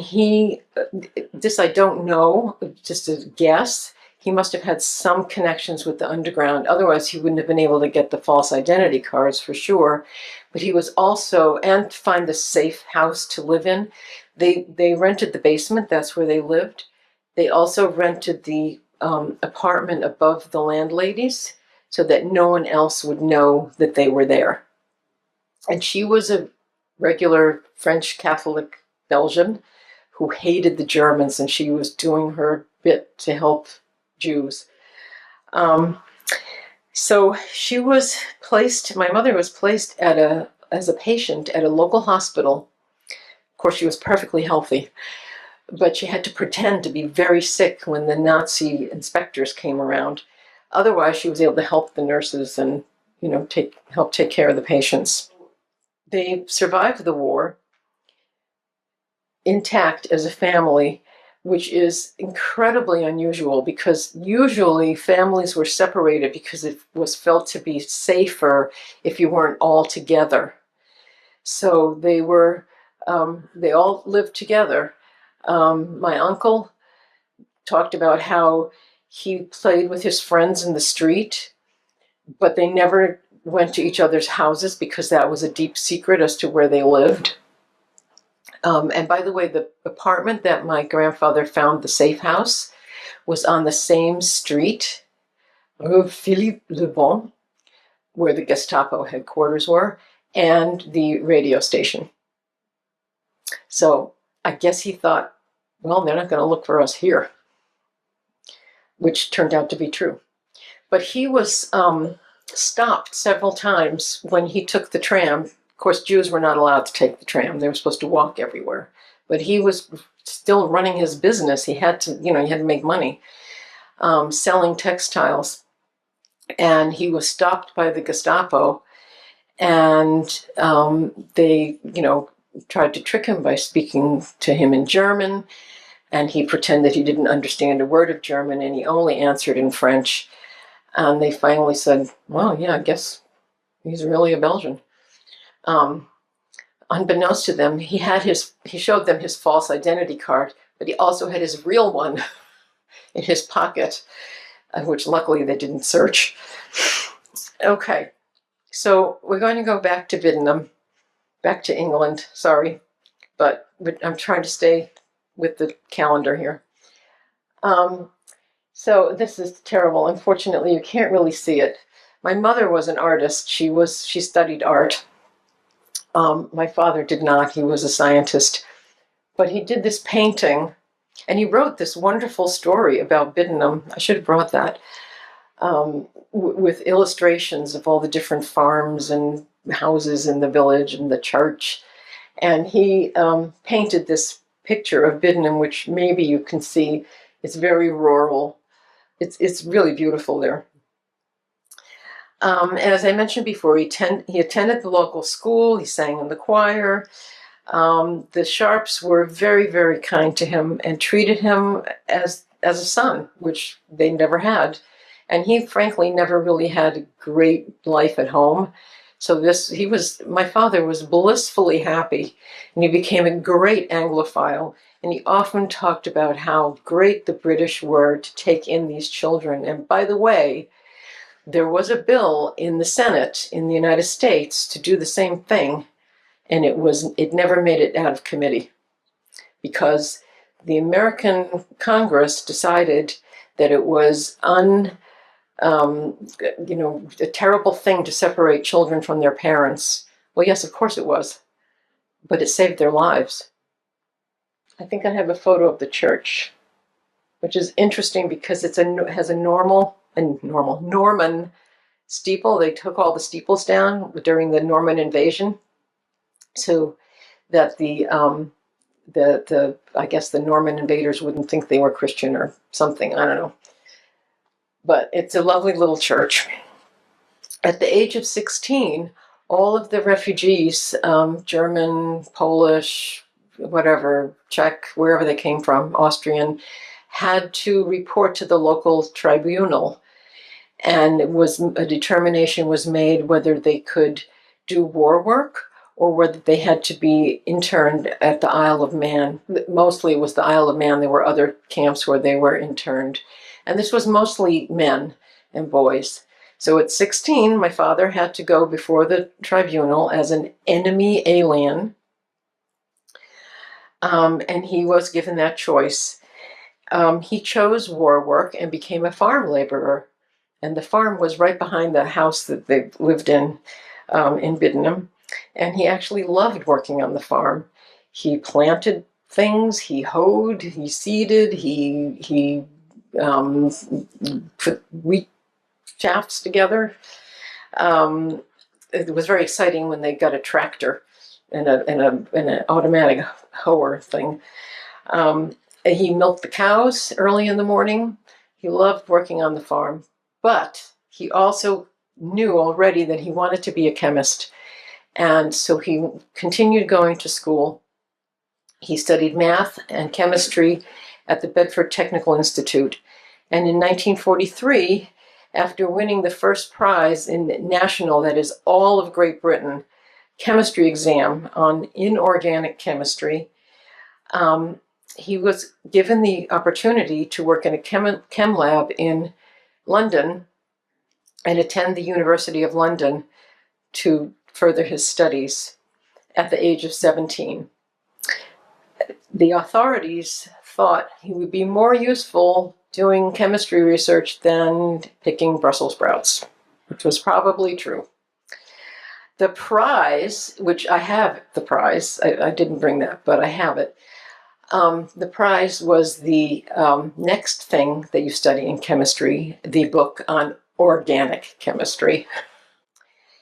this I don't know, just a guess, he must have had some connections with the underground. Otherwise, he wouldn't have been able to get the false identity cards for sure. But he was also, and find the safe house to live in. They rented the basement, that's where they lived. They also rented the apartment above the landladies so that no one else would know that they were there. And she was a regular French Catholic Belgian who hated the Germans, and she was doing her bit to help Jews. So she was placed, my mother was placed as a patient at a local hospital. Of course, she was perfectly healthy, but she had to pretend to be very sick when the Nazi inspectors came around. Otherwise, she was able to help the nurses and, help take care of the patients. They survived the war intact as a family, which is incredibly unusual, because usually families were separated because it was felt to be safer if you weren't all together. So they all lived together. My uncle talked about how he played with his friends in the street, but they never went to each other's houses because that was a deep secret as to where they lived. And by the way, the apartment that my grandfather found, the safe house, was on the same street, Rue Philippe Le Bon, where the Gestapo headquarters were, and the radio station. So I guess he thought, well, they're not going to look for us here, which turned out to be true. But he was stopped several times when he took the tram. Of course, Jews were not allowed to take the tram. They were supposed to walk everywhere. But he was still running his business. He had to, he had to make money selling textiles. And he was stopped by the Gestapo, and they, tried to trick him by speaking to him in German, and he pretended he didn't understand a word of German, and he only answered in French. And they finally said, well, yeah, I guess he's really a Belgian. Unbeknownst to them, he showed them his false identity card, but he also had his real one in his pocket, which luckily they didn't search. Okay, so we're going to go back to Biddenham, back to England, sorry, but I'm trying to stay with the calendar here. So this is terrible. Unfortunately, you can't really see it. My mother was an artist. She studied art. My father did not. He was a scientist. But he did this painting, and he wrote this wonderful story about Biddenham. I should have brought that, with illustrations of all the different farms and houses in the village and the church. And he painted this picture of Biddenham, which maybe you can see. It's very rural. It's really beautiful there. And as I mentioned before, he attended the local school. He sang in the choir. The Sharps were very, very kind to him and treated him as a son, which they never had. And he, frankly, never really had a great life at home. So my father was blissfully happy, and he became a great Anglophile. And he often talked about how great the British were to take in these children. And by the way, there was a bill in the Senate in the United States to do the same thing, and it never made it out of committee, because the American Congress decided that it was a terrible thing to separate children from their parents. Well, yes, of course it was, but it saved their lives. I think I have a photo of the church, which is interesting because it has a Norman steeple. They took all the steeples down during the Norman invasion, so that I guess the Norman invaders wouldn't think they were Christian or something. I don't know. But it's a lovely little church. At the age of 16, all of the refugees, German, Polish, whatever, Czech, wherever they came from, Austrian, had to report to the local tribunal. And a determination was made whether they could do war work or whether they had to be interned at the Isle of Man. Mostly it was the Isle of Man. There were other camps where they were interned. And this was mostly men and boys. So at 16, my father had to go before the tribunal as an enemy alien. And he was given that choice. He chose war work and became a farm laborer. And the farm was right behind the house that they lived in Biddenham. And he actually loved working on the farm. He planted things, he hoed, he seeded, he put wheat shafts together. It was very exciting when they got a tractor and an automatic hoer thing. He milked the cows early in the morning. He loved working on the farm, but he also knew already that he wanted to be a chemist. And so he continued going to school. He studied math and chemistry at the Bedford Technical Institute. And in 1943, after winning the first prize in the national, that is all of Great Britain, chemistry exam on inorganic chemistry, he was given the opportunity to work in a chem lab in London and attend the University of London to further his studies at the age of 17. The authorities thought he would be more useful doing chemistry research than picking Brussels sprouts, which was probably true. The prize, which I have the prize, I didn't bring that, but I have it. The prize was the next thing that you study in chemistry, the book on organic chemistry.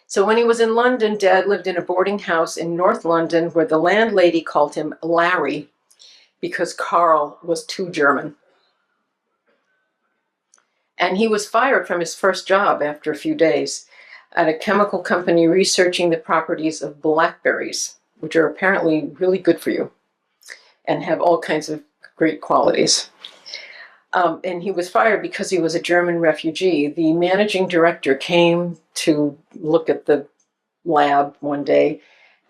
So when he was in London, Dad lived in a boarding house in North London where the landlady called him Larry because Carl was too German. And he was fired from his first job after a few days at a chemical company researching the properties of blackberries, which are apparently really good for you and have all kinds of great qualities. And he was fired because he was a German refugee. The managing director came to look at the lab one day,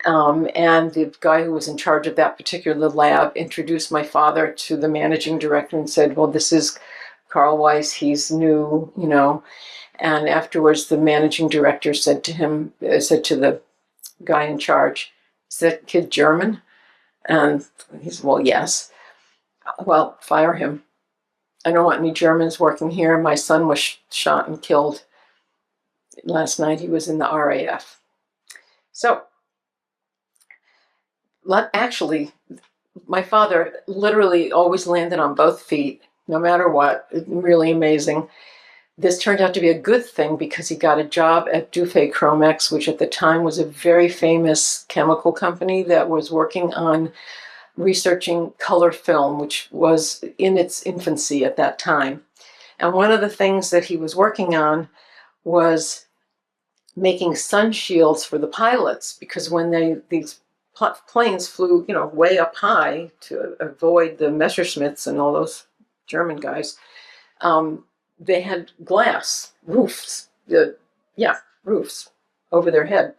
and the guy who was in charge of that particular lab introduced my father to the managing director and said, well, this is Carl Weiss, he's new, you know. And afterwards, the managing director said to him, said to the guy in charge, is that kid German? And he said, well, yes. Well, fire him. I don't want any Germans working here. My son was shot and killed last night. He was in the RAF. So, actually, my father literally always landed on both feet, no matter what. Really amazing. This turned out to be a good thing because he got a job at Dufay Chromex, which at the time was a very famous chemical company that was working on researching color film, which was in its infancy at that time. And one of the things that he was working on was making sun shields for the pilots, because when these planes flew, you know, way up high to avoid the Messerschmitts and all those German guys, they had glass roofs, roofs over their head.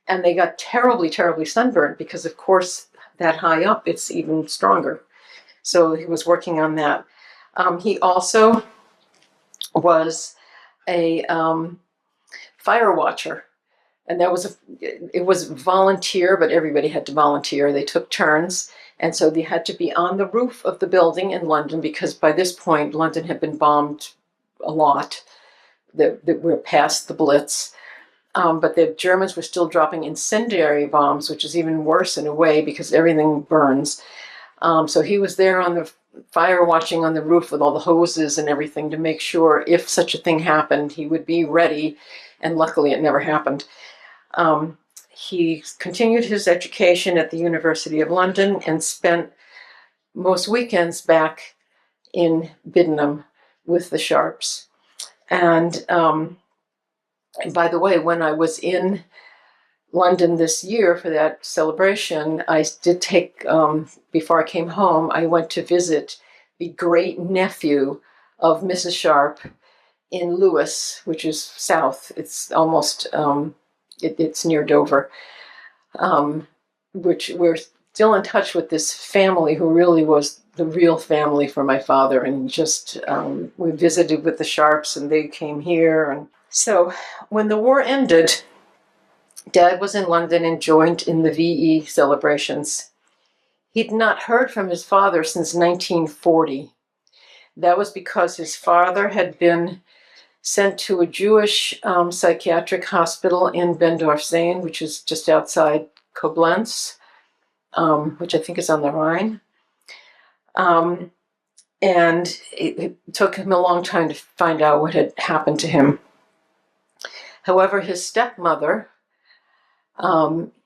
And they got terribly, terribly sunburned because, of course, that high up, it's even stronger. So he was working on that. He also was a fire watcher. And it was volunteer, but everybody had to volunteer. They took turns. And so they had to be on the roof of the building in London because by this point, London had been bombed a lot. That we're past the Blitz. But the Germans were still dropping incendiary bombs, which is even worse in a way because everything burns. So he was there on the fire watching on the roof with all the hoses and everything to make sure if such a thing happened, he would be ready. And luckily it never happened. He continued his education at the University of London and spent most weekends back in Biddenham with the Sharps. And by the way, when I was in London this year for that celebration, I did take, before I came home, I went to visit the great nephew of Mrs. Sharp in Lewis, which is south. It's almost, it's near Dover, which we're still in touch with this family who really was the real family for my father. And just, we visited with the Sharps and they came here. And so when the war ended, Dad was in London and joined in the VE celebrations. He'd not heard from his father since 1940. That was because his father had been sent to a Jewish psychiatric hospital in Bendorf-Zane, which is just outside Koblenz, which I think is on the Rhine. And it took him a long time to find out what had happened to him. However, his stepmother,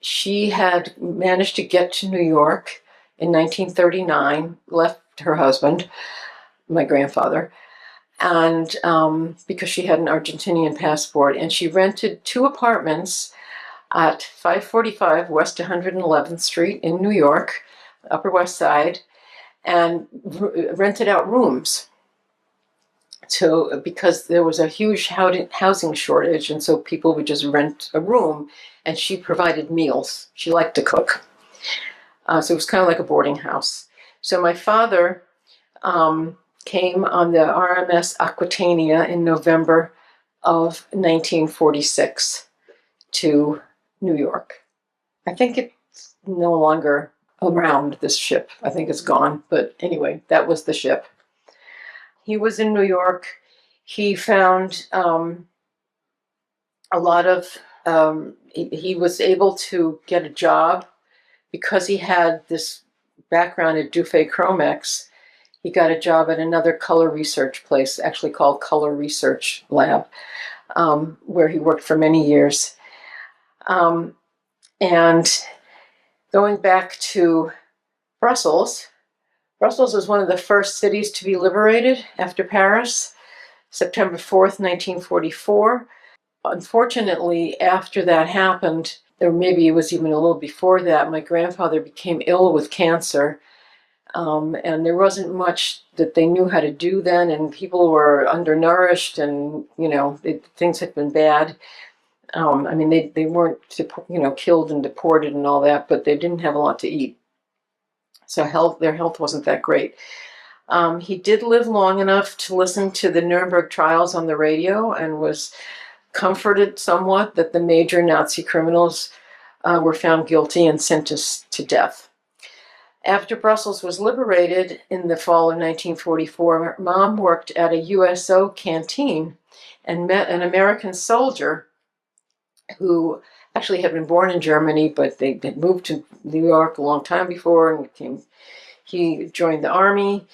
she had managed to get to New York in 1939, left her husband, my grandfather, and because she had an Argentinian passport, and she rented 2 apartments at 545 West 111th Street in New York, Upper West Side, and rented out rooms because there was a huge housing shortage, and so people would just rent a room, and she provided meals. She liked to cook. So it was kind of like a boarding house. So my father came on the RMS Aquitania in November of 1946 to New York. I think it's no longer around this ship. I think it's gone, but anyway, that was the ship. He was in New York. He found a lot of, he was able to get a job because he had this background at Dufay Chromex. He got a job at another color research place, actually called Color Research Lab, where he worked for many years. And going back to Brussels, Brussels was one of the first cities to be liberated after Paris, September 4th, 1944. Unfortunately, after that happened, or maybe it was even a little before that, my grandfather became ill with cancer. And there wasn't much that they knew how to do then, and people were undernourished, and things had been bad. I mean, they weren't killed and deported and all that, but they didn't have a lot to eat, so their health wasn't that great. He did live long enough to listen to the Nuremberg trials on the radio, and was comforted somewhat that the major Nazi criminals were found guilty and sentenced to death. After Brussels was liberated in the fall of 1944, Mom worked at a USO canteen and met an American soldier who actually had been born in Germany, but they had moved to New York a long time before, and he joined the army,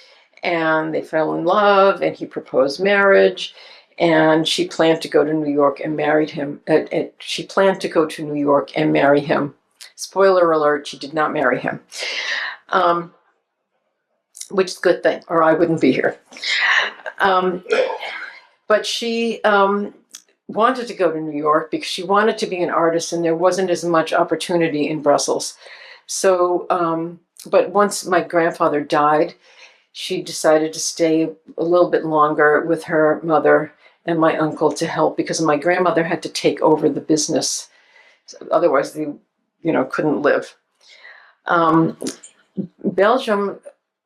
and they fell in love, and he proposed marriage, and she planned to go to New York and married him. She planned to go to New York and marry him. Spoiler alert, she did not marry him. Which is a good thing, or I wouldn't be here. But she wanted to go to New York because she wanted to be an artist, and there wasn't as much opportunity in Brussels. So, but once my grandfather died, she decided to stay a little bit longer with her mother and my uncle to help, because my grandmother had to take over the business. Otherwise, they, couldn't live. Belgium,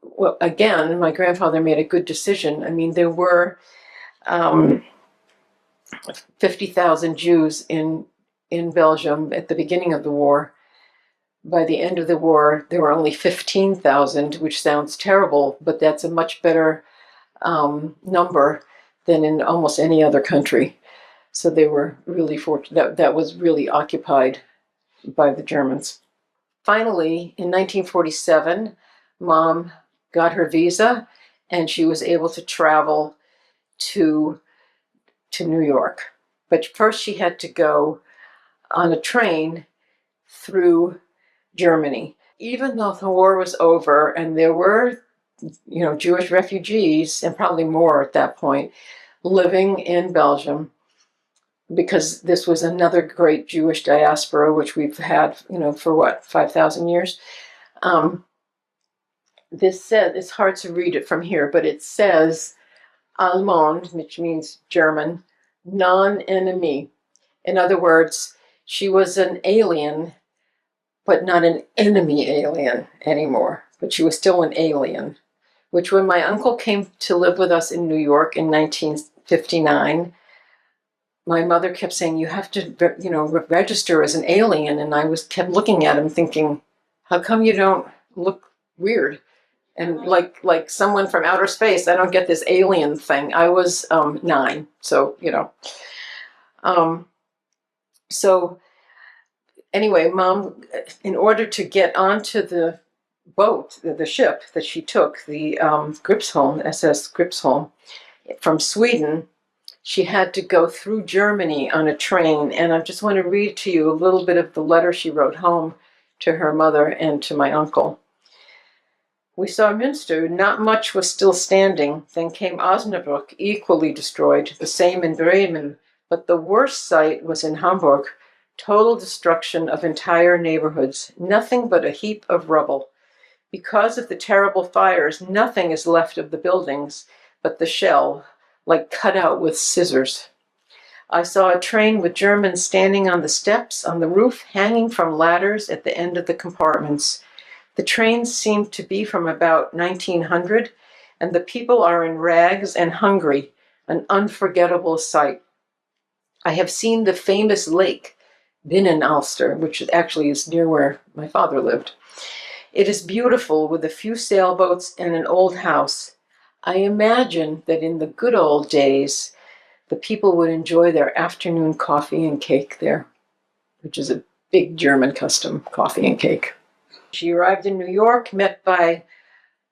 well, again, my grandfather made a good decision. I mean, there were 50,000 Jews in Belgium at the beginning of the war. By the end of the war, there were only 15,000, which sounds terrible, but that's a much better number than in almost any other country. So they were really fortunate. That was really occupied by the Germans. Finally, in 1947, Mom got her visa, and she was able to travel to New York. But first she had to go on a train through Germany. Even though the war was over and there were, Jewish refugees, and probably more at that point, living in Belgium, because this was another great Jewish diaspora, which we've had, for 5,000 years. This said, it's hard to read it from here, but it says Allemand, which means German, non-enemy. In other words, she was an alien, but not an enemy alien anymore. But she was still an alien, which when my uncle came to live with us in New York in 1959, my mother kept saying, you have to, register as an alien. And I kept looking at him thinking, how come you don't look weird? And like someone from outer space, I don't get this alien thing. I was 9, so, So anyway, Mom, in order to get onto the boat, the ship that she took, the Gripsholm, SS Gripsholm, from Sweden, she had to go through Germany on a train. And I just want to read to you a little bit of the letter she wrote home to her mother and to my uncle. We saw Münster, not much was still standing. Then came Osnabrück, equally destroyed, the same in Bremen. But the worst sight was in Hamburg, total destruction of entire neighborhoods, nothing but a heap of rubble. Because of the terrible fires, nothing is left of the buildings but the shell, like cut out with scissors. I saw a train with Germans standing on the steps, on the roof, hanging from ladders at the end of the compartments. The trains seem to be from about 1900, and the people are in rags and hungry, an unforgettable sight. I have seen the famous lake, Binnenalster, which actually is near where my father lived. It is beautiful with a few sailboats and an old house. I imagine that in the good old days, the people would enjoy their afternoon coffee and cake there, which is a big German custom, coffee and cake. She arrived in New York, met by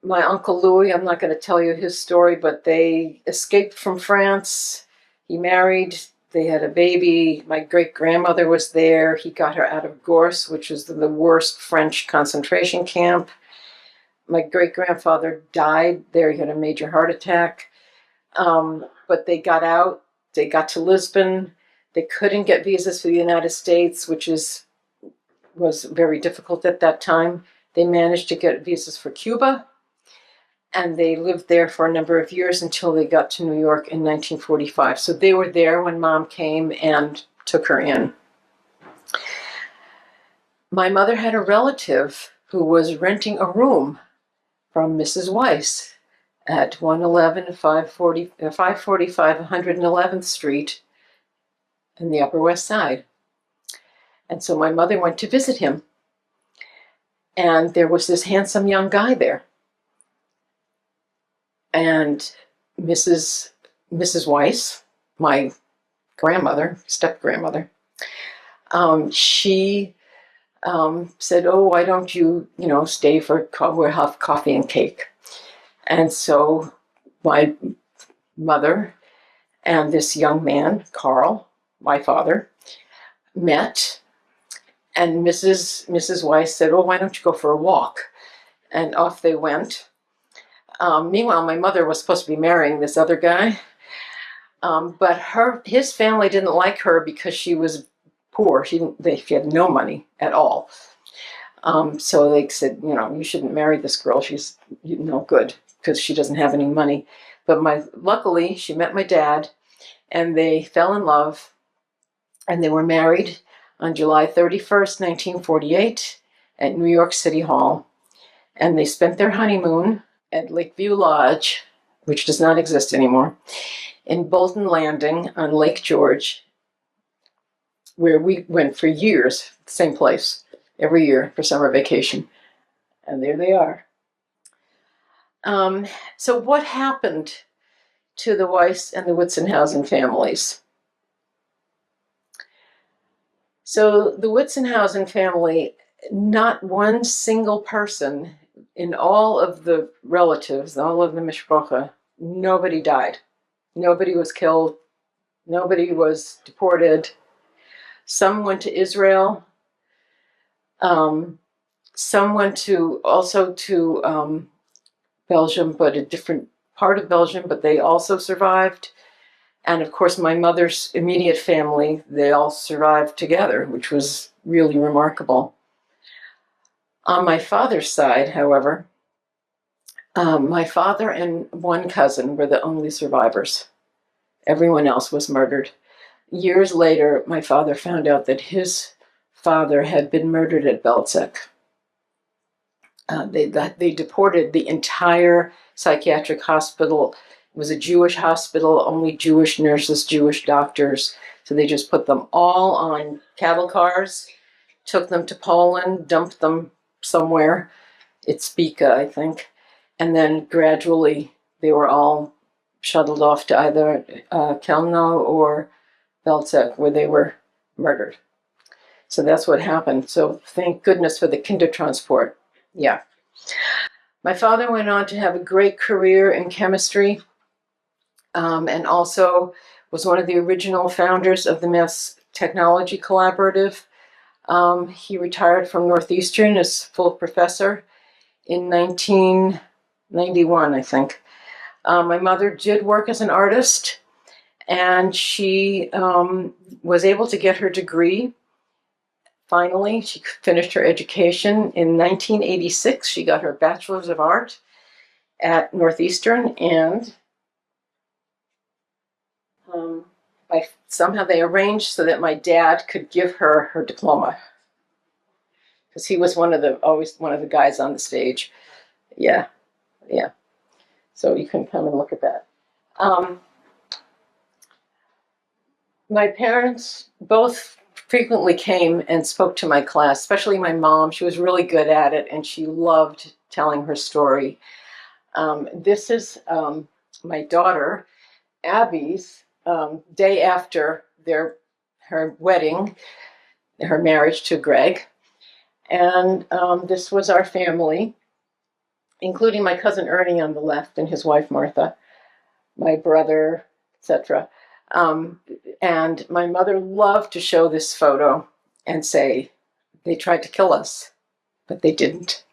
my Uncle Louis. I'm not going to tell you his story, but they escaped from France. He married. They had a baby. My great-grandmother was there. He got her out of Gors, which was the worst French concentration camp. My great-grandfather died there. He had a major heart attack. But they got out. They got to Lisbon. They couldn't get visas for the United States, which was very difficult at that time. They managed to get visas for Cuba, and they lived there for a number of years until they got to New York in 1945. So they were there when Mom came and took her in. My mother had a relative who was renting a room from Mrs. Weiss at 545 111th Street in the Upper West Side. And so my mother went to visit him. And there was this handsome young guy there. And Mrs. Weiss, my grandmother, step-grandmother, she said, "Oh, why don't you, stay we'll have coffee and cake." And so my mother and this young man, Carl, my father, met. And Mrs. Weiss said, "Oh, why don't you go for a walk?" And off they went. Meanwhile, my mother was supposed to be marrying this other guy, but his family didn't like her because she was poor. She had no money at all. So they said, "You shouldn't marry this girl. She's no good because she doesn't have any money." But luckily, she met my dad, and they fell in love, and they were married on July 31st, 1948, at New York City Hall, and they spent their honeymoon at Lakeview Lodge, which does not exist anymore, in Bolton Landing on Lake George, where we went for years, same place, every year for summer vacation. And there they are. So what happened to the Weiss and the Witzenhausen families? So the Witzenhausen family, not one single person in all of the relatives, all of the Mishpacha, nobody died. Nobody was killed. Nobody was deported. Some went to Israel. Some went also to Belgium, but a different part of Belgium, but they also survived. And of course, my mother's immediate family, they all survived together, which was really remarkable. On my father's side, however, my father and one cousin were the only survivors. Everyone else was murdered. Years later, my father found out that his father had been murdered at Belzec. They deported the entire psychiatric hospital. It was a Jewish hospital, only Jewish nurses, Jewish doctors. So they just put them all on cattle cars, took them to Poland, dumped them somewhere. It's Spica, I think. And then gradually they were all shuttled off to either Kelno or Belzec, where they were murdered. So that's what happened. So thank goodness for the Kindertransport. Yeah. My father went on to have a great career in chemistry, and also was one of the original founders of the Mass Technology Collaborative. He retired from Northeastern as full professor in 1991, I think. My mother did work as an artist, and she was able to get her degree. Finally, she finished her education in 1986. She got her Bachelor's of Art at Northeastern, and somehow they arranged so that my dad could give her her diploma, because he was always one of the guys on the stage. Yeah. So you can come and look at that. My parents both frequently came and spoke to my class, especially my mom. She was really good at it, and she loved telling her story. This is my daughter, Abby's, day after her wedding, her marriage to Greg. And this was our family, including my cousin Ernie on the left and his wife Martha, my brother, etc. And my mother loved to show this photo and say, they tried to kill us, but they didn't.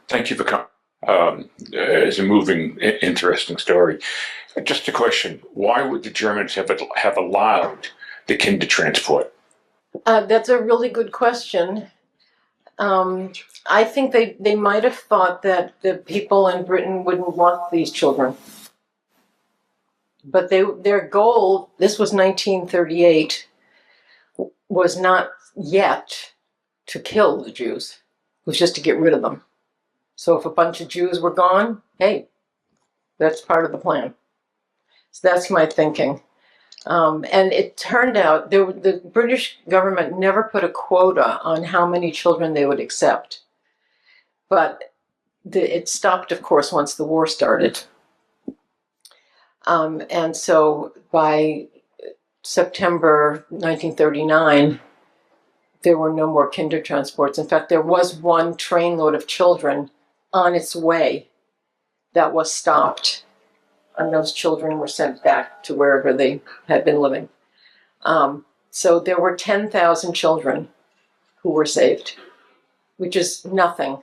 Thank you for coming. It's a moving, interesting story. Just a question: why would the Germans have allowed the kinder transport? That's a really good question. I think they might have thought that the people in Britain wouldn't want these children. But their goal, this was 1938, was not yet to kill the Jews. It was just to get rid of them. So if a bunch of Jews were gone, hey, that's part of the plan. So that's my thinking. And it turned out the British government never put a quota on how many children they would accept. But it stopped, of course, once the war started. And so by September 1939, there were no more kinder transports. In fact, there was one trainload of children on its way that was stopped, and those children were sent back to wherever they had been living. So there were 10,000 children who were saved, which is nothing,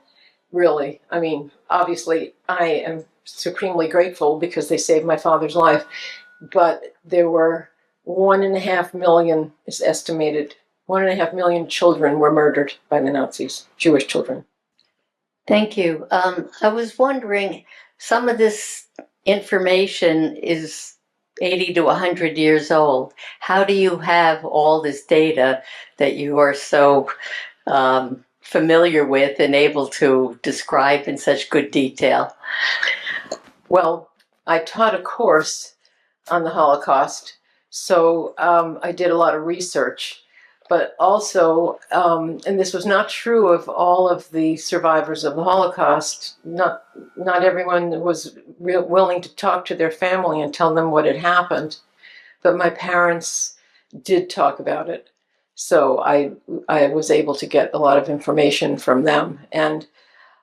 really. I mean, obviously, I am supremely grateful because they saved my father's life, but there were 1.5 million, is estimated, 1.5 million children were murdered by the Nazis, Jewish children. Thank you. I was wondering, some of this information is 80 to 100 years old. How do you have all this data that you are so familiar with and able to describe in such good detail? Well, I taught a course on the Holocaust, so I did a lot of research. But also, and this was not true of all of the survivors of the Holocaust, not everyone was willing to talk to their family and tell them what had happened. But my parents did talk about it. So I was able to get a lot of information from them. And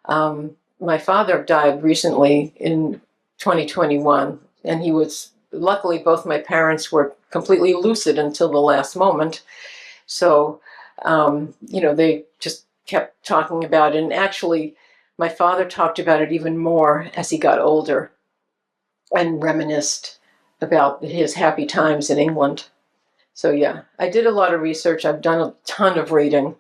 my father died recently in 2021, and he was, luckily both my parents were completely lucid until the last moment. So, they just kept talking about it. And actually, my father talked about it even more as he got older and reminisced about his happy times in England. So, yeah, I did a lot of research. I've done a ton of reading.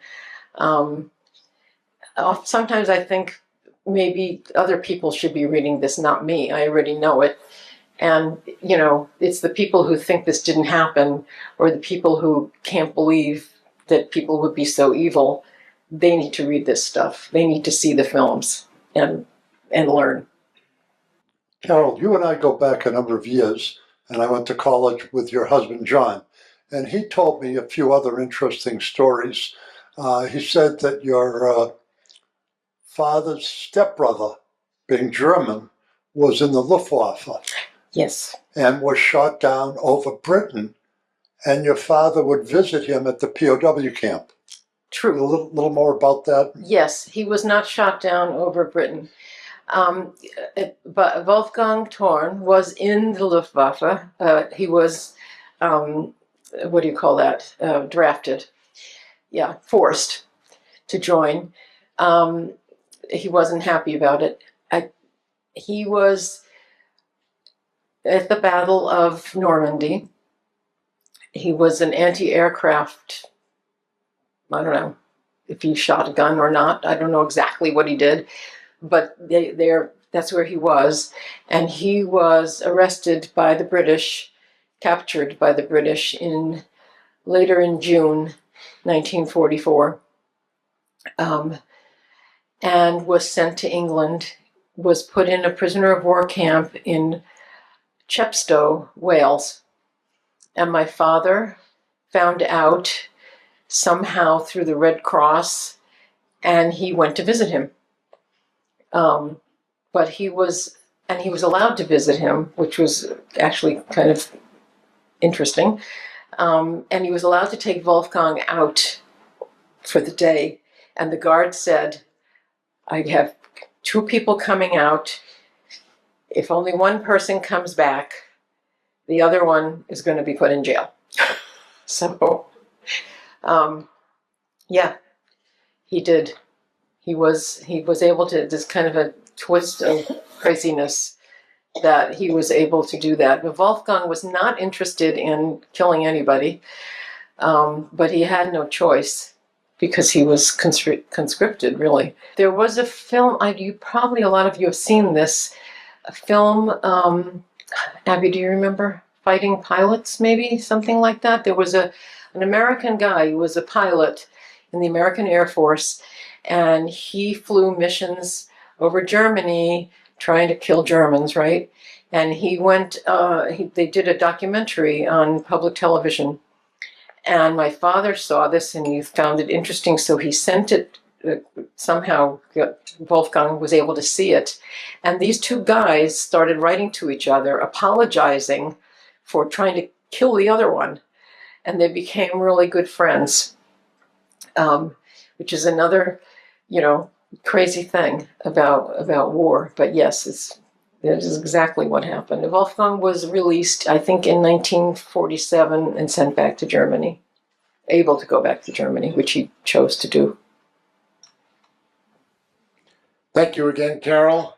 Sometimes I think maybe other people should be reading this, not me. I already know it. And, it's the people who think this didn't happen, or the people who can't believe that people would be so evil. They need to read this stuff. They need to see the films and learn. Carol, you and I go back a number of years, and I went to college with your husband, John, and he told me a few other interesting stories. He said that your father's stepbrother, being German, was in the Luftwaffe. Yes. And was shot down over Britain, and your father would visit him at the POW camp. True. A little more about that? Yes, he was not shot down over Britain. But Wolfgang Thorn was in the Luftwaffe. He was, what do you call that, drafted. Yeah, forced to join. He wasn't happy about it. He was at the Battle of Normandy. He was an anti-aircraft, I don't know if he shot a gun or not. I don't know exactly what he did, but that's where he was. And he was arrested by the British, captured by the British in later in June 1944, and was sent to England, was put in a prisoner of war camp in Chepstow, Wales. And my father found out somehow through the Red Cross, and he went to visit him. But he was allowed to visit him, which was actually kind of interesting. And he was allowed to take Wolfgang out for the day. And the guard said, I have 2 people coming out. If only one person comes back, the other one is going to be put in jail. So, yeah, he did. He was able to, this kind of a twist of craziness, that he was able to do that. But Wolfgang was not interested in killing anybody, but he had no choice because he was conscripted, really. There was a film, probably a lot of you have seen this, a film, Abby, do you remember? Fighting Pilots, maybe? Something like that. There was an American guy who was a pilot in the American Air Force, and he flew missions over Germany trying to kill Germans, right? And he went, they did a documentary on public television. And my father saw this and he found it interesting, so he sent it, somehow Wolfgang was able to see it. And these 2 guys started writing to each other, apologizing for trying to kill the other one. And they became really good friends, which is another, crazy thing about war. But yes, that is exactly what happened. Wolfgang was released, I think, in 1947 and sent back to Germany, able to go back to Germany, which he chose to do. Thank you again, Carol.